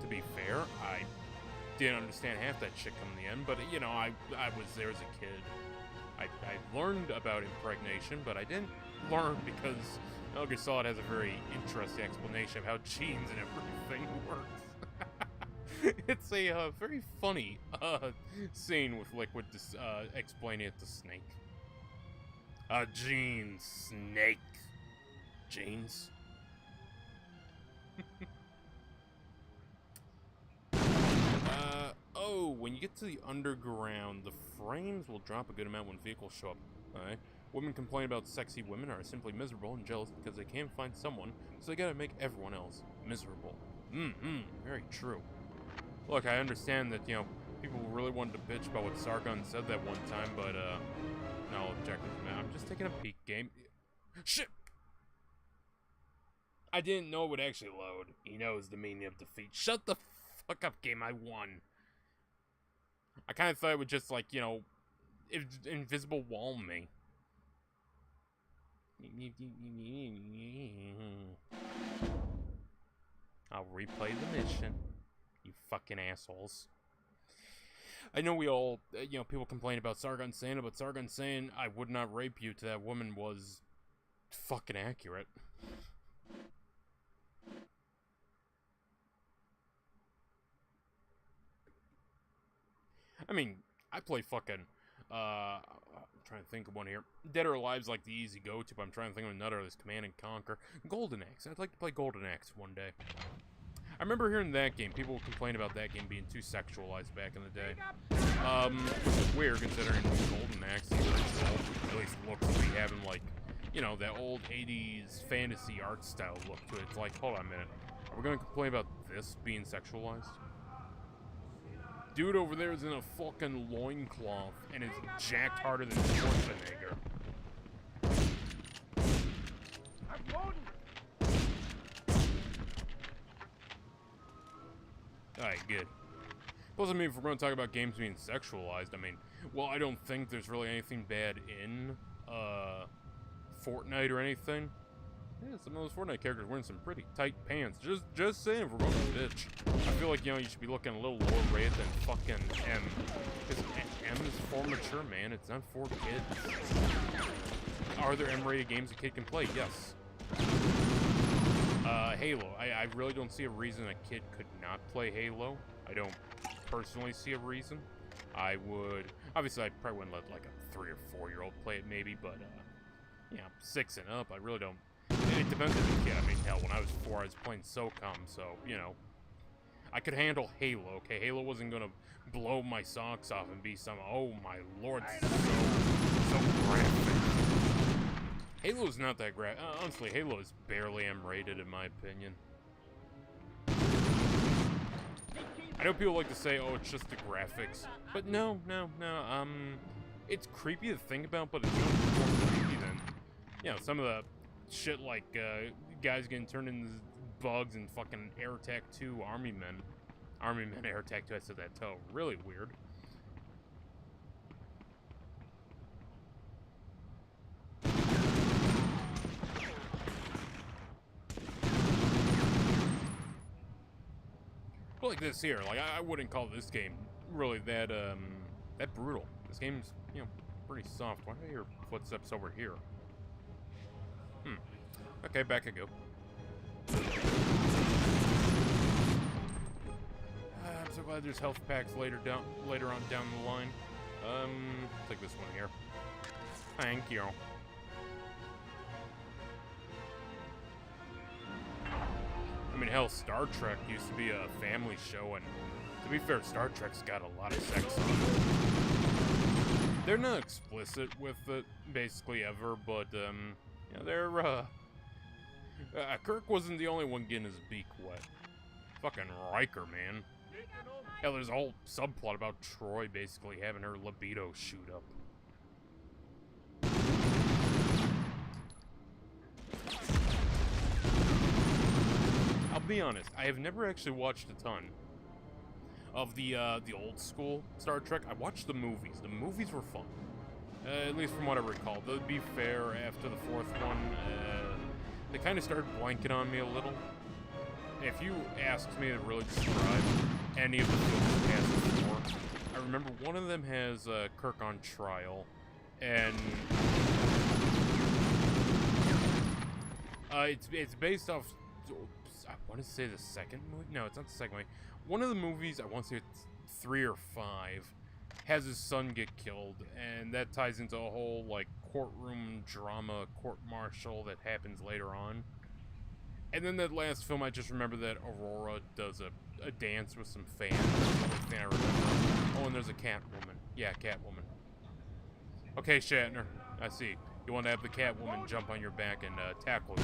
To be fair, I didn't understand half that shit come in the end, but, you know, I was there as a kid. I learned about impregnation, but I didn't learn because Metal Gear Solid has a very interesting explanation of how genes and everything works. It's a very funny scene with Liquid explaining it to Snake. Genes, Snake. Genes? Oh, when you get to the underground, the frames will drop a good amount when vehicles show up. Alright? Women complain about sexy women are simply miserable and jealous because they can't find someone, so they gotta make everyone else miserable. Very true. Look, I understand that, you know, people really wanted to bitch about what Sargon said that one time, but, no objective, man. I'm just taking a peek, game. Shit! I didn't know it would actually load. He knows the meaning of defeat. Shut the fuck up, game. I won. I kind of thought it would just, like, you know, invisible wall me. I'll replay the mission. You fucking assholes. I know we all, you know, people complain about Sargon saying it, but Sargon saying I would not rape you to that woman was fucking accurate. I mean, I play fucking, I'm trying to think of one here. Dead or Alive's like the easy go-to, but I'm trying to think of another. There's Command and Conquer. Golden Axe. I'd like to play Golden Axe one day. I remember hearing that game. People complain about that game being too sexualized back in the day. Which is weird considering Golden Axe, at least looks to be having, like, you know, that old 80s fantasy art style look to it. It's like, hold on a minute. Are we gonna complain about this being sexualized? Dude over there is in a fucking loincloth and is jacked harder than Schwarzenegger. Alright, good. Plus, I mean, if we're going to talk about games being sexualized, I mean, well, I don't think there's really anything bad in, Fortnite or anything. Yeah, some of those Fortnite characters wearing some pretty tight pants. Just saying, if we're going to bitch. I feel like, you know, you should be looking a little lower rated than fucking M. Because M is for mature, man. It's not for kids. Are there M-rated games a kid can play? Yes. Halo. I really don't see a reason a kid could not play Halo. I don't personally see a reason. I would... Obviously, I probably wouldn't let, like, a 3 or 4-year-old play it, maybe, but, you know, 6 and up, I really don't... It depends on the kid. I mean, hell, when I was 4, I was playing SOCOM, so, you know... I could handle Halo, okay? Halo wasn't gonna blow my socks off and be some... Oh, my lord, so graphic. Halo's not that graphic. Honestly, Halo is barely M-rated, in my opinion. I know people like to say, oh, it's just the graphics. But no. It's creepy to think about, but it's no more creepy than, you know, some of the shit like, guys getting turned into bugs and fucking Air Attack 2 Army Men Air Attack 2, I said that too. Really weird. Like this here, like I wouldn't call this game really that brutal. This game's, you know, pretty soft. Why do I hear footsteps over here? Okay, back I go. I'm so glad there's health packs later on down the line. Take this one here. Thank you. I mean, hell, Star Trek used to be a family show, and to be fair, Star Trek's got a lot of sex on it. They're not explicit with it, basically, ever, but, you know, they're, Kirk wasn't the only one getting his beak wet. Fucking Riker, man. Hell, there's a whole subplot about Troy basically having her libido shoot up. I'll be honest, I have never actually watched a ton of the old school Star Trek. I watched the movies. The movies were fun. At least from what I recall. To be fair, after the 4th one, they kind of started blanking on me a little. If you asked me to really describe any of the films past before, I remember one of them has Kirk on trial, and it's based off, I want to say the second movie? No, it's not the second movie. One of the movies, I want to say it's 3 or 5, has his son get killed, and that ties into a whole, like, courtroom drama, court-martial that happens later on. And then that last film, I just remember that Aurora does a dance with some fans. That's the only thing I remember. Oh, and there's a Catwoman. Yeah, Catwoman. Okay, Shatner, I see. You want to have the Catwoman jump on your back and tackle you.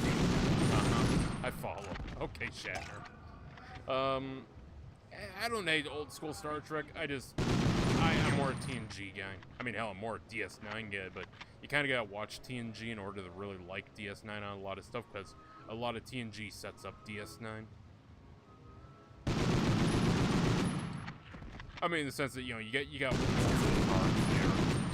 I follow. Okay, Shatner. I don't hate old school Star Trek. I'm more a TNG guy. I mean, hell, I'm more a DS9 guy, but you kind of gotta watch TNG in order to really like DS9 on a lot of stuff, because a lot of TNG sets up DS9. I mean, in the sense that, you know, you got there.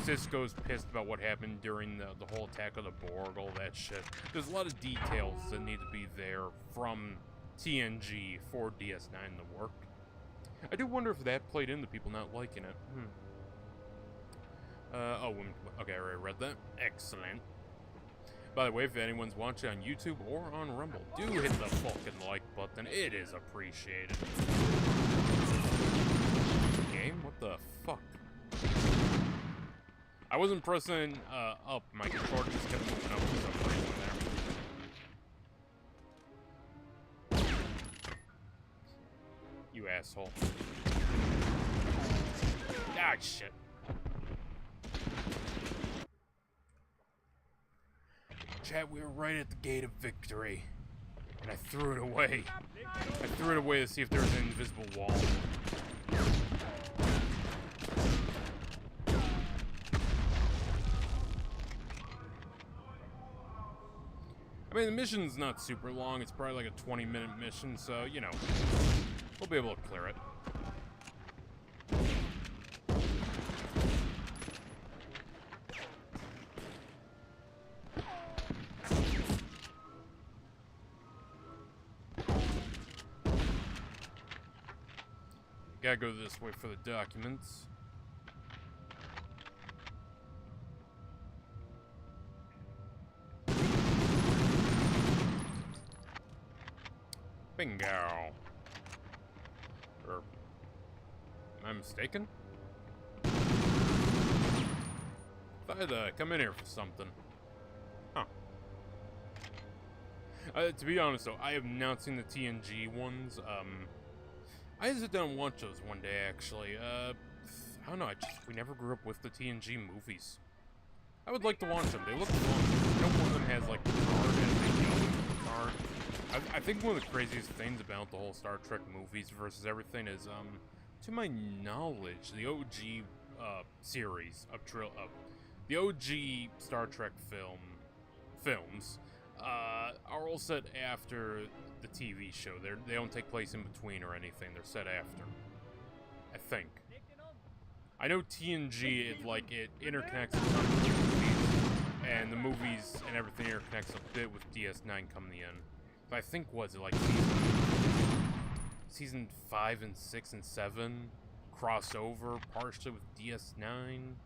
Sisko's pissed about what happened during the whole attack of the Borg, all that shit. There's a lot of details that need to be there from TNG for DS9 to work. I do wonder if that played into people not liking it. Okay, I already read that. Excellent. By the way, if anyone's watching on YouTube or on Rumble, do hit the fucking like button. It is appreciated. Game? What the fuck? I wasn't pressing up. My controller just kept moving up for some reason there. You asshole. Ah, shit. Chat, we were right at the gate of victory. And I threw it away. I threw it away to see if there was an invisible wall. I mean, the mission's not super long. It's probably like a 20-minute mission, so, you know, we'll be able to clear it. Gotta go this way for the documents. Bingo. Or, am I mistaken? Thought I'd come in here for something. Huh. To be honest though, I have not seen the TNG ones. I had to sit down and watch those one day, actually. I don't know, we never grew up with the TNG movies. I would like to watch them. They look fun. I know one of them has, like, Picard and they yell at Picard. I think one of the craziest things about the whole Star Trek movies versus everything is, to my knowledge, the OG, series of the OG Star Trek films, are all set after the TV show. They don't take place in between or anything. They're set after. I think. I know TNG, it interconnects a ton of the movies, and the movies and everything interconnects a bit with DS9 coming in. But I think, was it like season 5 and 6 and 7 crossover partially with DS9?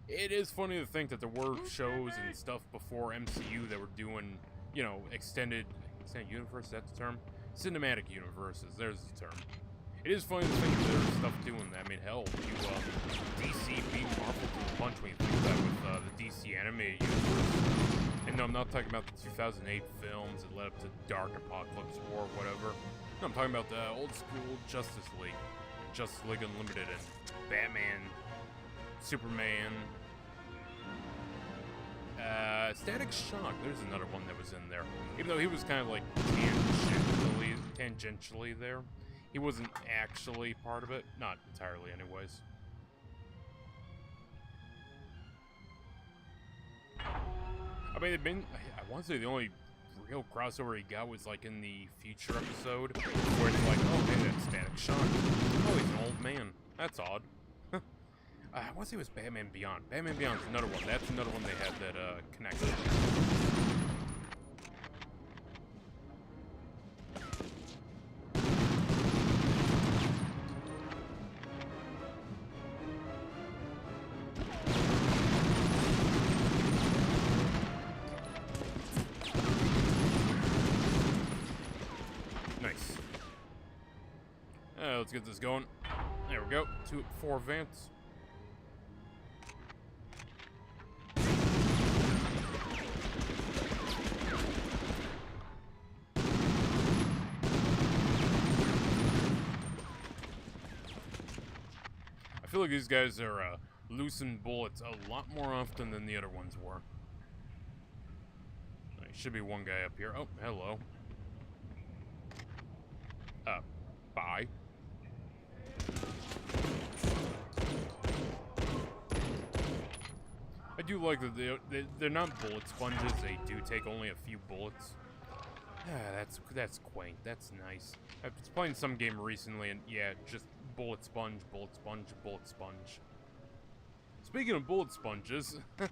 It is funny to think that there were shows and stuff before MCU that were doing, you know, extended universe, is that the term? Cinematic universes, there's the term. It is funny to think that there's stuff doing that. I mean, hell, DC beat Marvel to the punch when you think that with the DC animated universe. And no, I'm not talking about the 2008 films that led up to Dark Apocalypse War or whatever. No, I'm talking about the old school Justice League, and Justice League Unlimited, and Batman, Superman, Static Shock, there's another one that was in there. Even though he was kind of like tangentially there. He wasn't actually part of it. Not entirely, anyways. I mean, I want to say the only real crossover he got was like in the Future episode, where it's like, oh, hey, that's Static Shock. Oh, he's an old man. That's odd. I want to say it was Batman Beyond. Batman Beyond's another one. That's another one they had that connected. Nice. Let's get this going. There we go. 4 Vance. I feel like these guys are loosening bullets a lot more often than the other ones were. There should be one guy up here. Oh, hello. Bye. I do like that they're not bullet sponges. They do take only a few bullets. Yeah, that's quaint. That's nice. I was playing some game recently, and yeah, just bullet sponge, bullet sponge, bullet sponge. Speaking of bullet sponges, I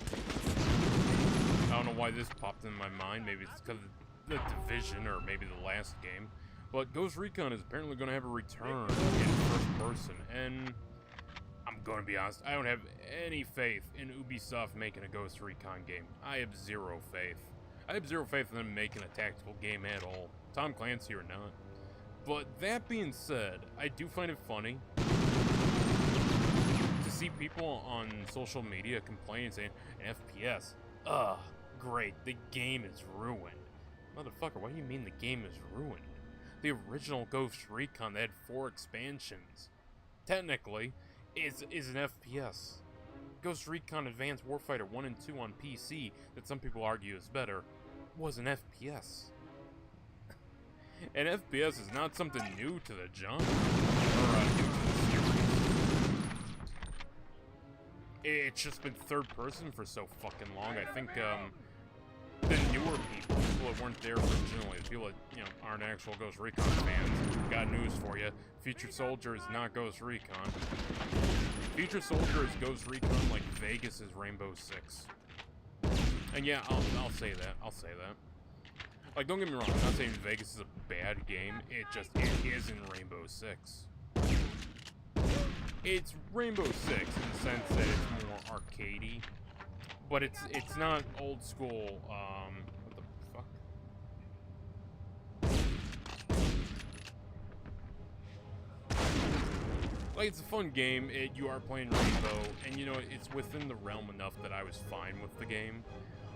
don't know why this popped in my mind. Maybe it's because of the Division, or maybe the last game. But Ghost Recon is apparently going to have a return in first person, and I'm going to be honest, I don't have any faith in Ubisoft making a Ghost Recon game. I have zero faith. I have zero faith in them making a tactical game at all. Tom Clancy or not. But that being said, I do find it funny to see people on social media complaining, saying, an FPS, ugh, great, the game is ruined. Motherfucker, what do you mean the game is ruined? The original Ghost Recon that had 4 expansions, technically, is an FPS. Ghost Recon Advanced Warfighter 1 and 2 on PC, that some people argue is better, was an FPS. And FPS is not something new to the genre, or new to the series. It's just been third person for so fucking long. I think, the newer people that weren't there originally, the people that, you know, aren't actual Ghost Recon fans, got news for you. Future Soldier is not Ghost Recon. Future Soldier is Ghost Recon like Vegas is Rainbow Six. And yeah, I'll say that. I'll say that. Like, don't get me wrong, I'm not saying Vegas is a bad game, it is in Rainbow Six. It's Rainbow Six in the sense that it's more arcadey, but it's not old school, what the fuck? Like, it's a fun game, you are playing Rainbow, and you know, it's within the realm enough that I was fine with the game.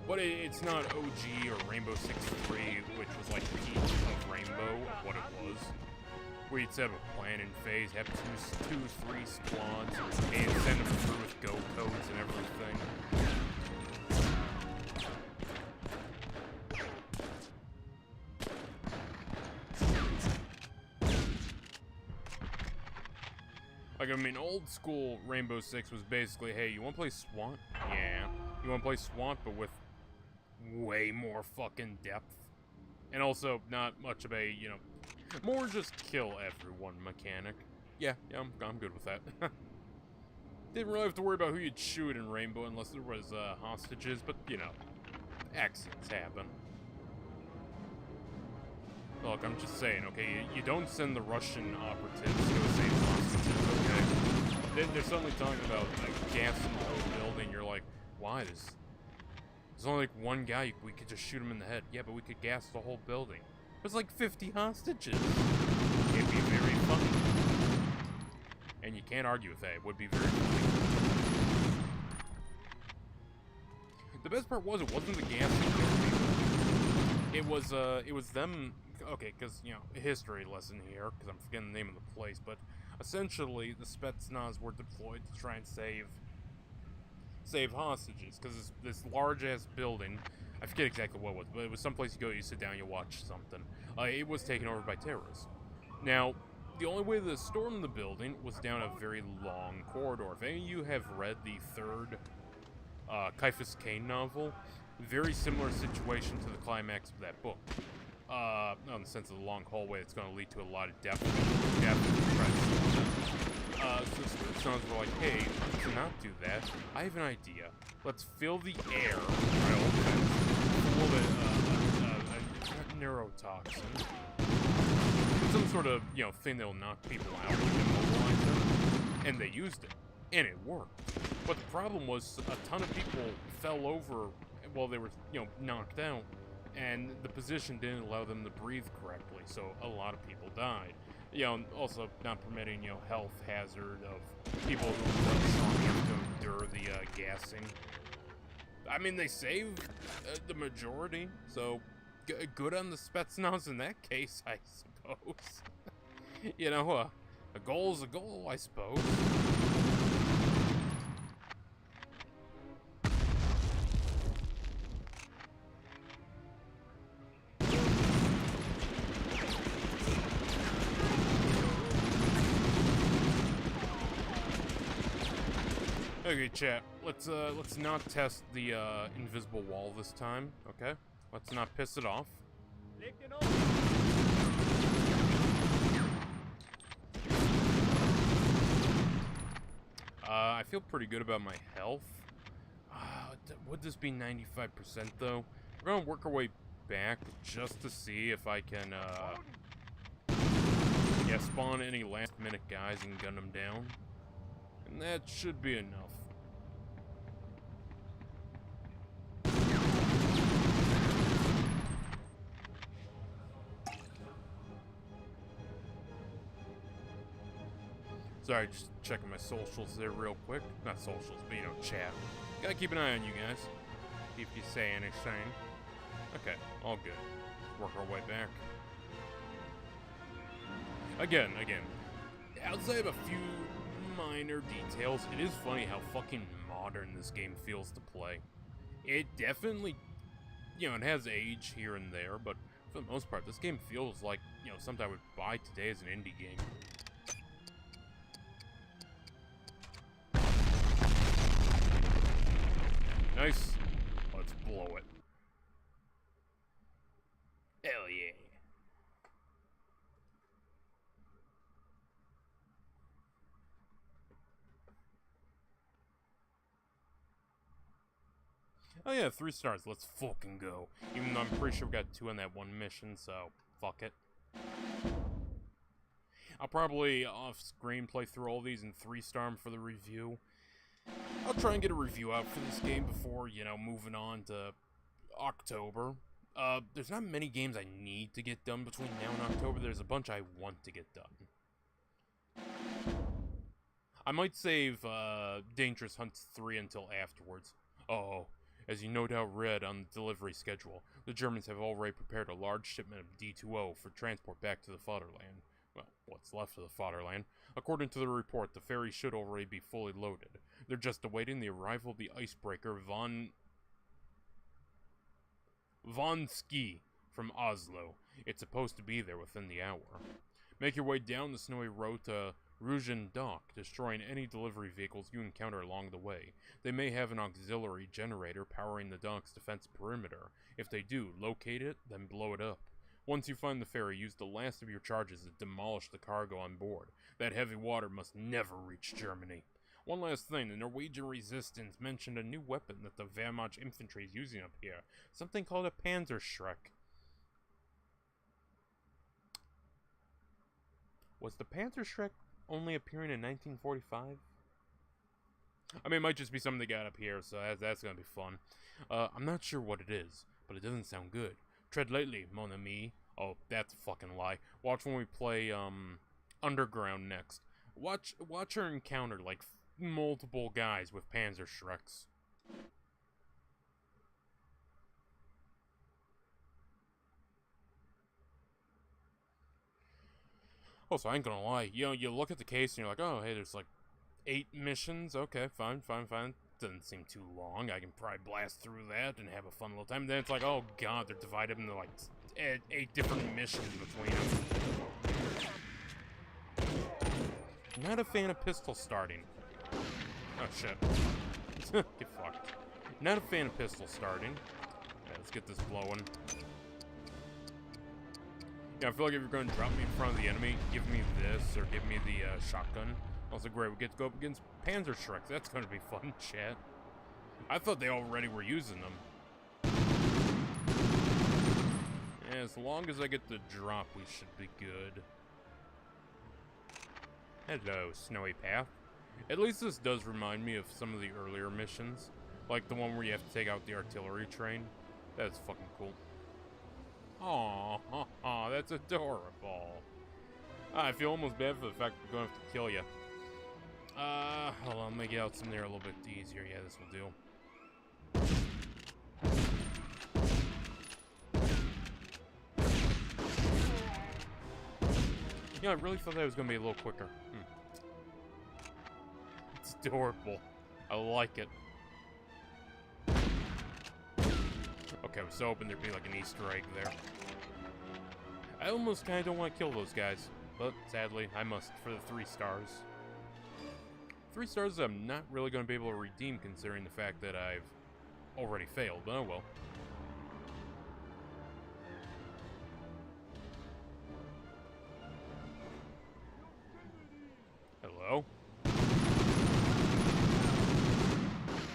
But it's not OG or Rainbow Six 3, which was like the peak of Rainbow, what it was. Where you'd set up a planning phase, have two, 3 squads, and send them through with go codes and everything. Like, I mean, old school Rainbow Six was basically, hey, you wanna play SWAT? Yeah. You wanna play SWAT, but with way more fucking depth. And also, not much of a, you know, more just kill everyone mechanic. Yeah, I'm good with that. Didn't really have to worry about who you'd shoot in Rainbow unless there was, hostages, but, you know, accidents happen. Look, I'm just saying, okay, you don't send the Russian operatives to go save hostages, okay? They're suddenly talking about, like, gassing the whole building. You're like, why? There's only, like, one guy, we could just shoot him in the head. Yeah, but we could gas the whole building. There's, like, 50 hostages. It'd be very funny. And you can't argue with that. It would be very funny. The best part was, it wasn't the gassing people. It was them. Okay, because, you know, a history lesson here, because I'm forgetting the name of the place, but essentially the Spetsnaz were deployed to try and save hostages, because this large-ass building, I forget exactly what it was, but it was someplace you go, you sit down, you watch something. It was taken over by terrorists. Now, the only way to storm the building was down a very long corridor. If any of you have read the third Caiaphas Cain novel, very similar situation to the climax of that book. Not in the sense of the long hallway, it's going to lead to a lot of depth. So the Spetsnaz were like, hey, to not do that, I have an idea. Let's fill the air, full of it's not neurotoxin. It's some sort of, you know, thing that'll knock people out and immobilize them. And they used it. And it worked. But the problem was a ton of people fell over while they were, you know, knocked out. And the position didn't allow them to breathe correctly, so a lot of people died. You know, also not permitting, you know, health hazard of people who weren't strong enough to endure the gassing. I mean, they saved the majority, so good on the Spetsnaz in that case, I suppose. You know, a goal's a goal, I suppose. Okay, chat. Let's not test the invisible wall this time. Okay, let's not piss it off. I feel pretty good about my health. Would this be 95% though? We're gonna work our way back just to see if I can yeah, spawn any last minute guys and gun them down. And that should be enough. Sorry, just checking my socials there real quick. Not socials, but, you know, chat. Gotta keep an eye on you guys. If you say anything. Okay, all good. Work our way back. Again. Outside of a few minor details, it is funny how fucking modern this game feels to play. It definitely, you know, it has age here and there, but for the most part, this game feels like, you know, something I would buy today as an indie game. Nice. Let's blow it. Hell yeah. Oh yeah, 3 stars. Let's fucking go. Even though I'm pretty sure we got 2 on that one mission, so fuck it. I'll probably off-screen play through all these and 3-star them for the review. I'll try and get a review out for this game before, you know, moving on to October. There's not many games I need to get done between now and October. There's a bunch I want to get done. I might save Dangerous Hunts 3 until afterwards. Oh, as you no doubt read on the delivery schedule, the Germans have already prepared a large shipment of D2O for transport back to the fatherland. Well, what's left of the fatherland. According to the report, the ferry should already be fully loaded. They're just awaiting the arrival of the icebreaker Von Ski from Oslo. It's supposed to be there within the hour. Make your way down the snowy road to Rugen Dock, destroying any delivery vehicles you encounter along the way. They may have an auxiliary generator powering the dock's defense perimeter. If they do, locate it, then blow it up. Once you find the ferry, use the last of your charges to demolish the cargo on board. That heavy water must never reach Germany. One last thing, the Norwegian resistance mentioned a new weapon that the Wehrmacht infantry is using up here. Something called a Panzerschreck. Was the Panzerschreck only appearing in 1945? I mean, it might just be something they got up here, so that's gonna be fun. I'm not sure what it is, but it doesn't sound good. Tread lightly, mon ami. Oh, that's a fucking lie. Watch when we play, Underground next. Watch her encounter, like, multiple guys with Panzerschrecks. Also, I ain't gonna lie, you know, you look at the case and you're like, oh, hey, there's like 8 missions. Okay, fine. Doesn't seem too long. I can probably blast through that and have a fun little time. And then it's like, oh god, they're divided into like 8 different missions between them. Not a fan of pistol starting. Oh shit. Get fucked. Not a fan of pistol starting. Yeah, let's get this blowing. Yeah, I feel like if you're going to drop me in front of the enemy, give me this, or give me the shotgun. Also great, we get to go up against Panzerschrecks. That's going to be fun, chat. I thought they already were using them. Yeah, as long as I get the drop, we should be good. Hello, Snowy Path. At least this does remind me of some of the earlier missions. Like the one where you have to take out the artillery train. That's fucking cool. Aww, that's adorable. I feel almost bad for the fact that we're going to have to kill you. Hold on, let me get out some there a little bit easier. Yeah, this will do. Yeah, I really thought that was going to be a little quicker. It's adorable. I like it. Okay, I was so hoping there'd be like an Easter egg there. I almost kind of don't want to kill those guys, but sadly, I must for the 3 stars. 3 stars I'm not really going to be able to redeem considering the fact that I've already failed, but oh well. Hello?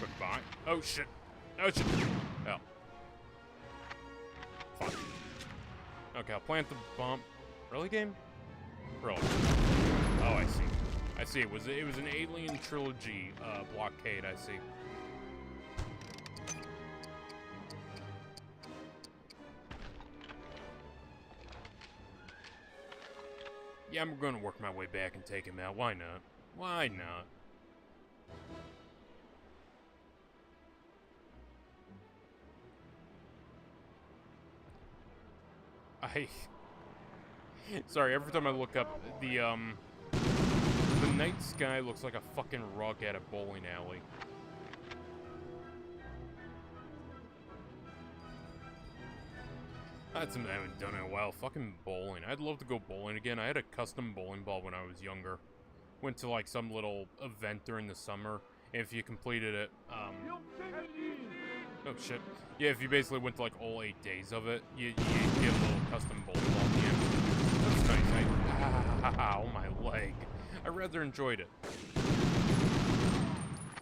Goodbye. Oh shit. Oh shit. Oh. Fuck. Okay, I'll plant the bomb. Really, game? Really? Oh, I see. I see. It was an Alien Trilogy blockade. I see. Yeah, I'm gonna work my way back and take him out. Why not? Why not? Sorry, every time I look up the night sky looks like a fucking rug at a bowling alley. That's something I haven't done in a while. Fucking bowling. I'd love to go bowling again. I had a custom bowling ball when I was younger. Went to like some little event during the summer. If you completed it, oh shit. Yeah, if you basically went to like all 8 days of it, you get a little custom bowling ball at the end. That's nice. Ow, my leg. I rather enjoyed it.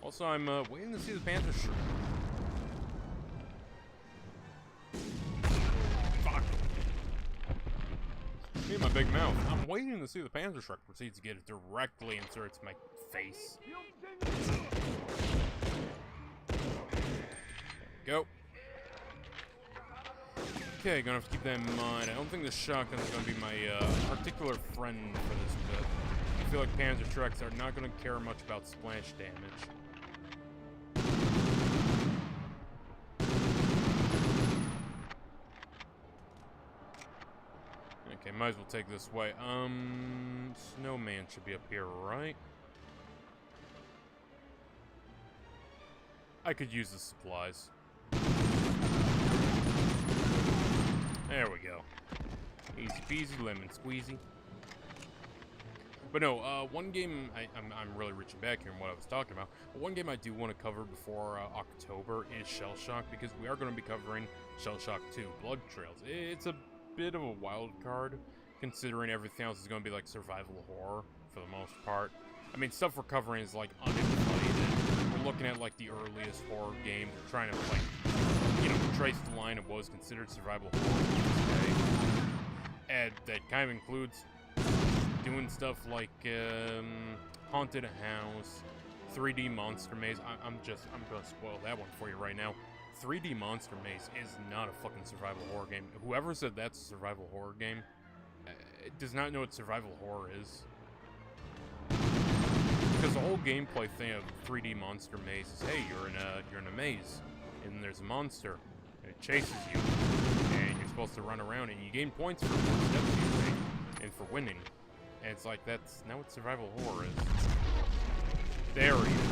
Also, I'm waiting to see the Panther shirt. Fuck. Me and my big mouth. I'm waiting to see the Panzer Shrek proceeds to get it directly inserts my face. Go. Okay, gonna have to keep that in mind. I don't think the shotgun is gonna be my particular friend for this bit. I feel like Panzer Shreks are not gonna care much about splash damage. Okay, might as well take this way. Snowman should be up here, right? I could use the supplies. There we go. Easy peasy, lemon squeezy. But no, one game, I'm really reaching back here on what I was talking about. But one game I do want to cover before October is Shell Shock, because we are going to be covering Shell Shock 2, Blood Trails. It's a bit of a wild card, considering everything else is going to be like survival horror, for the most part. I mean, stuff we're covering is like uninvited. We're looking at like the earliest horror games. We're trying to like, you know, trace the line of what was considered survival horror today. And that kind of includes doing stuff like Haunted House, 3D Monster Maze. I'm gonna spoil that one for you right now. 3D Monster Maze is not a fucking survival horror game. Whoever said that's a survival horror game does not know what survival horror is. Because the whole gameplay thing of 3D Monster Maze is, hey, you're in a maze, and there's a monster, and it chases you, and you're supposed to run around, and you gain points for more steps you take, and for winning. And it's like, that's not what survival horror is. There he is. I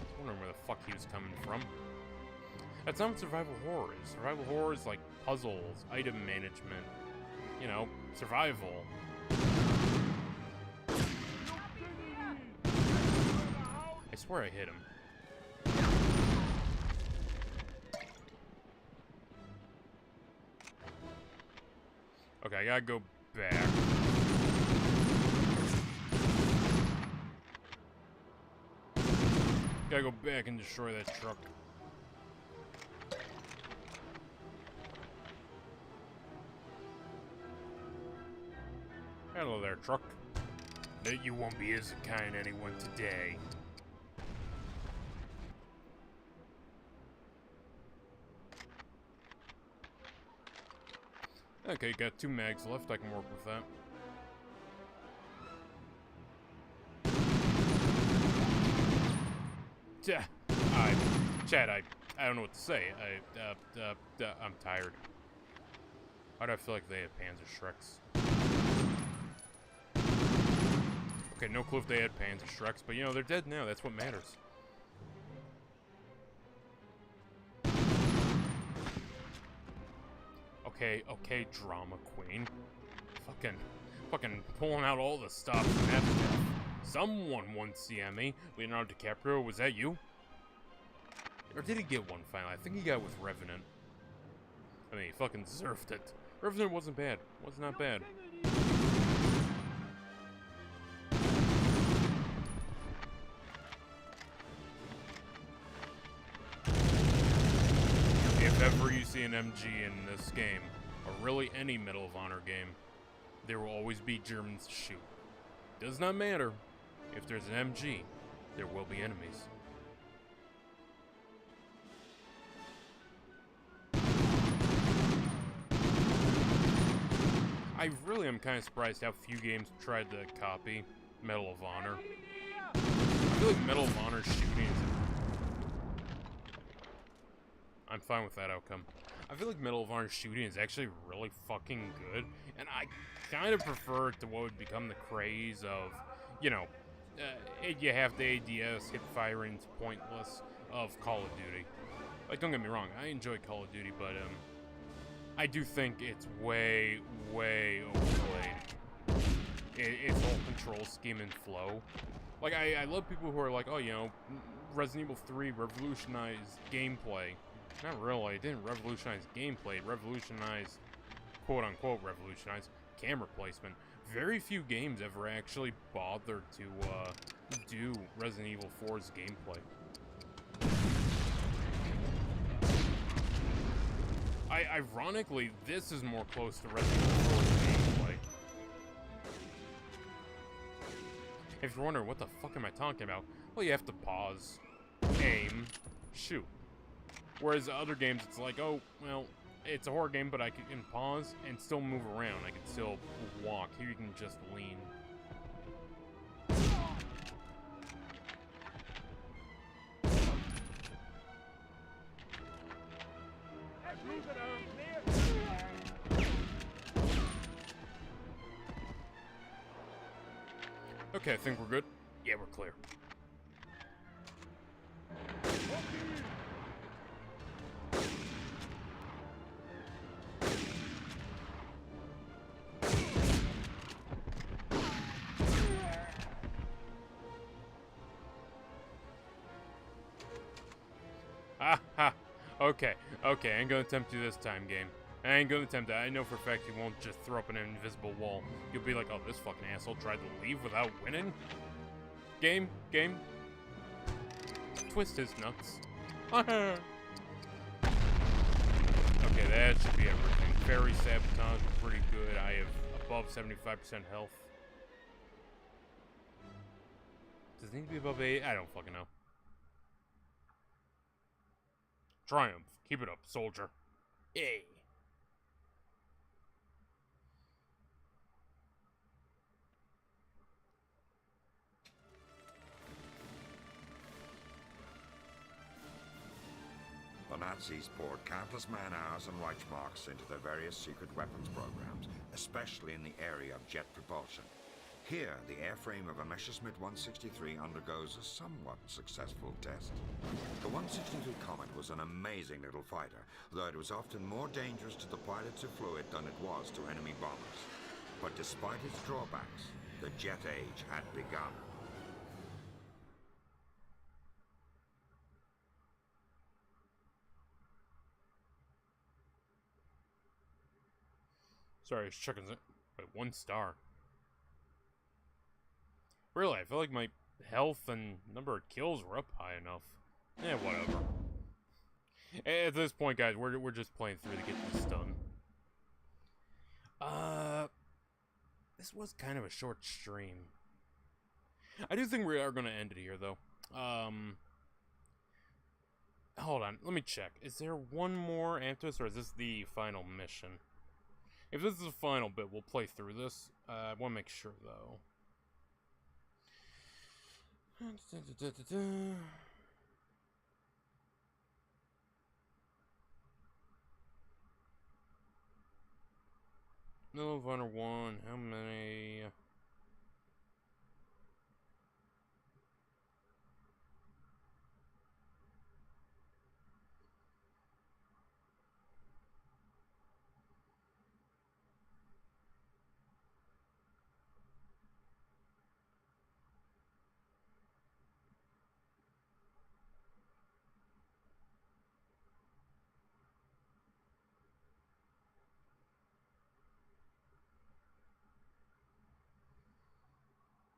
was wondering where the fuck he was coming from. That's not what survival horror is. Survival horror is like puzzles, item management, you know, survival. I swear I hit him. Okay, I gotta go back. Gotta go back and destroy that truck. Hello there, truck. Bet you won't be as kind to anyone today. Okay, got 2 mags left. I can work with that. Chad, I don't know what to say. I'm tired. Why do I feel like they have Panzer Shreks? Okay, no clue if they had Panzer Shreks, but you know, they're dead now. That's what matters. Okay, drama queen. Fucking pulling out all the stops from that stuff. Someone once CM'd me. Leonardo DiCaprio, was that you? Or did he get one finally? I think he got with Revenant. I mean, he fucking deserved it. Revenant wasn't bad. Was not bad. If ever you see an MG in this game, or really any Medal of Honor game, there will always be Germans to shoot. Does not matter. If there's an MG, there will be enemies. I really am kind of surprised how few games tried to copy Medal of Honor. I feel like Medal of Honor shooting is... I'm fine with that outcome. I feel like Medal of Honor shooting is actually really fucking good, and I kind of prefer it to what would become the craze of, you know, you have the ADS, hip firing's pointless of Call of Duty. Like, don't get me wrong, I enjoy Call of Duty, but, I do think it's way, way overplayed. Its whole control scheme and flow. Like, I love people who are like, oh, you know, Resident Evil 3 revolutionized gameplay. Not really, it didn't revolutionize gameplay, it revolutionized, quote-unquote revolutionized, camera placement. Very few games ever actually bothered to do Resident Evil 4's gameplay. Ironically, this is more close to Resident Evil 4's gameplay. If you're wondering, what the fuck am I talking about? Well, you have to pause, aim, shoot. Whereas other games, it's like, oh, well, it's a horror game, but I can pause and still move around. I can still walk. Here you can just lean. Okay, I think we're good. Yeah, we're clear. Ha! Okay, okay, I ain't gonna tempt you this time, game. I ain't gonna tempt that. I know for a fact you won't just throw up an invisible wall. You'll be like, oh, this fucking asshole tried to leave without winning? Game? Twist his nuts. Okay, that should be everything. Fairy sabotage, pretty good. I have above 75% health. Does it need to be above 8? I don't fucking know. Triumph. Keep it up, soldier. Yay. The Nazis poured countless man-hours and Reich marks into their various secret weapons programs, especially in the area of jet propulsion. Here, the airframe of a Messerschmitt 163 undergoes a somewhat successful test. The 163 Comet was an amazing little fighter, though it was often more dangerous to the pilots who flew it than it was to enemy bombers. But despite its drawbacks, the jet age had begun. Sorry, I was checking it. Wait, 1 star. Really, I feel like my health and number of kills were up high enough. Eh, whatever. At this point, guys, we're just playing through to get this done. This was kind of a short stream. I do think we are going to end it here, though. Hold on, let me check. Is there one more after this, or is this the final mission? If this is the final bit, we'll play through this. I want to make sure, though. No, Runner 1, how many?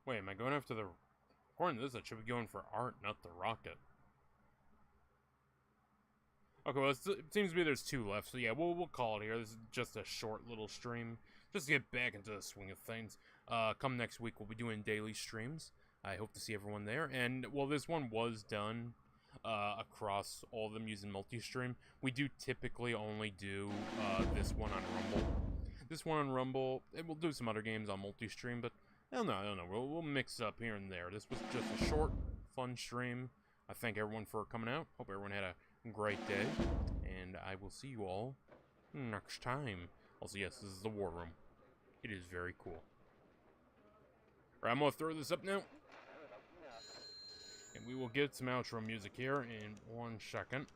Wait, am I going after the... According to this, I should be going for Art, not the rocket. Okay, well, it seems to be there's 2 left, so yeah, we'll call it here. This is just a short little stream, just to get back into the swing of things. Come next week, we'll be doing daily streams. I hope to see everyone there, and, well, this one was done across all of them using multi-stream. We do typically only do this one on Rumble. This one on Rumble, and we'll do some other games on multi-stream, but I don't know. We'll mix up here and there. This was just a short, fun stream. I thank everyone for coming out. Hope everyone had a great day. And I will see you all next time. Also, yes, this is the War Room. It is very cool. Right, I'm gonna throw this up now. And we will get some outro music here in 1 second.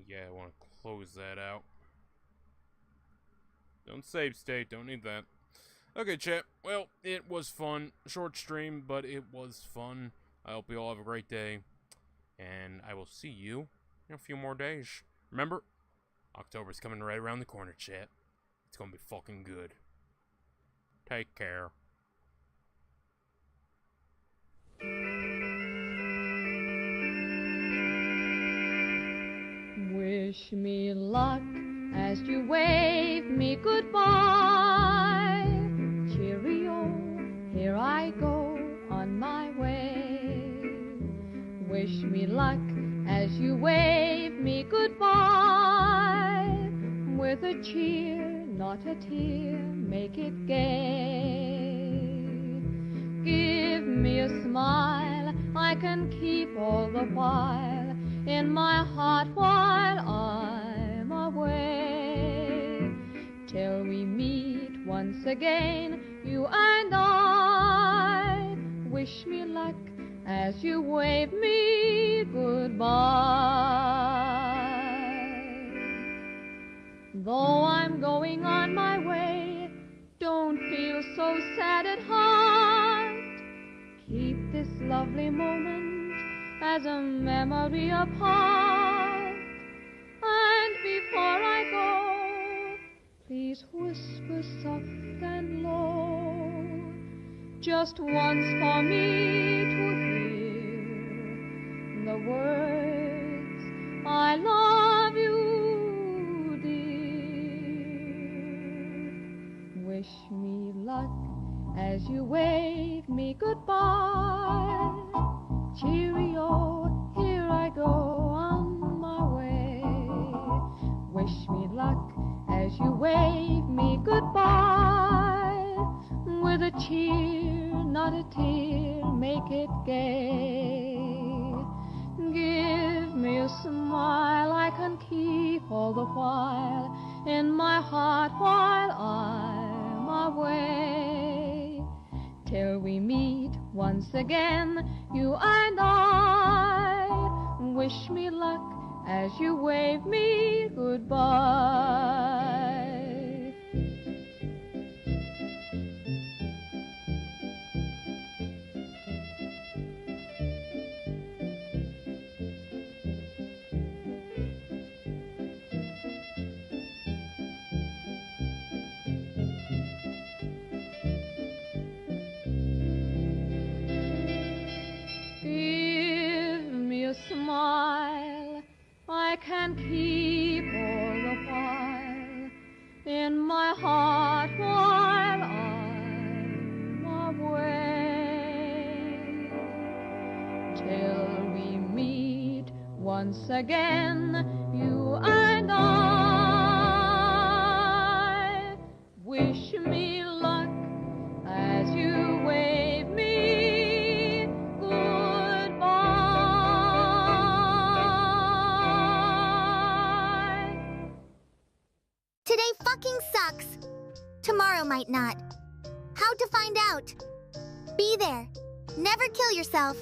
Yeah, I want to close that out. Don't save state, don't need that. Okay, chat. Well, it was fun. Short stream, but it was fun. I hope you all have a great day. And I will see you in a few more days. Remember, October's coming right around the corner, chat. It's gonna be fucking good. Take care. Wish me luck as you wave me goodbye. Cheerio, here I go on my way. Wish me luck as you wave me goodbye. With a cheer, not a tear, make it gay. Give me a smile I can keep all the while in my heart while I'm away. Till we meet once again, you and I. Wish me luck as you wave me goodbye. Though I'm going on my way, don't feel so sad at heart. Keep this lovely moment as a memory apart. And before I go, please whisper soft and low, just once for me to hear the words, I love you, dear. Wish me luck as you wave me goodbye. Cheerio, here I go on my way. Wish me luck as you wave me goodbye. With a cheer, not a tear, make it gay. Give me a smile I can keep all the while in my heart while I'm away. Till we meet once again, you and I. Wish me luck as you wave me goodbye. Smile I can keep all the while in my heart while I'm away. Till we meet once again, you and I. Wish me luck as you wave me goodbye. Today fucking sucks. Tomorrow might not. How to find out? Be there. Never kill yourself.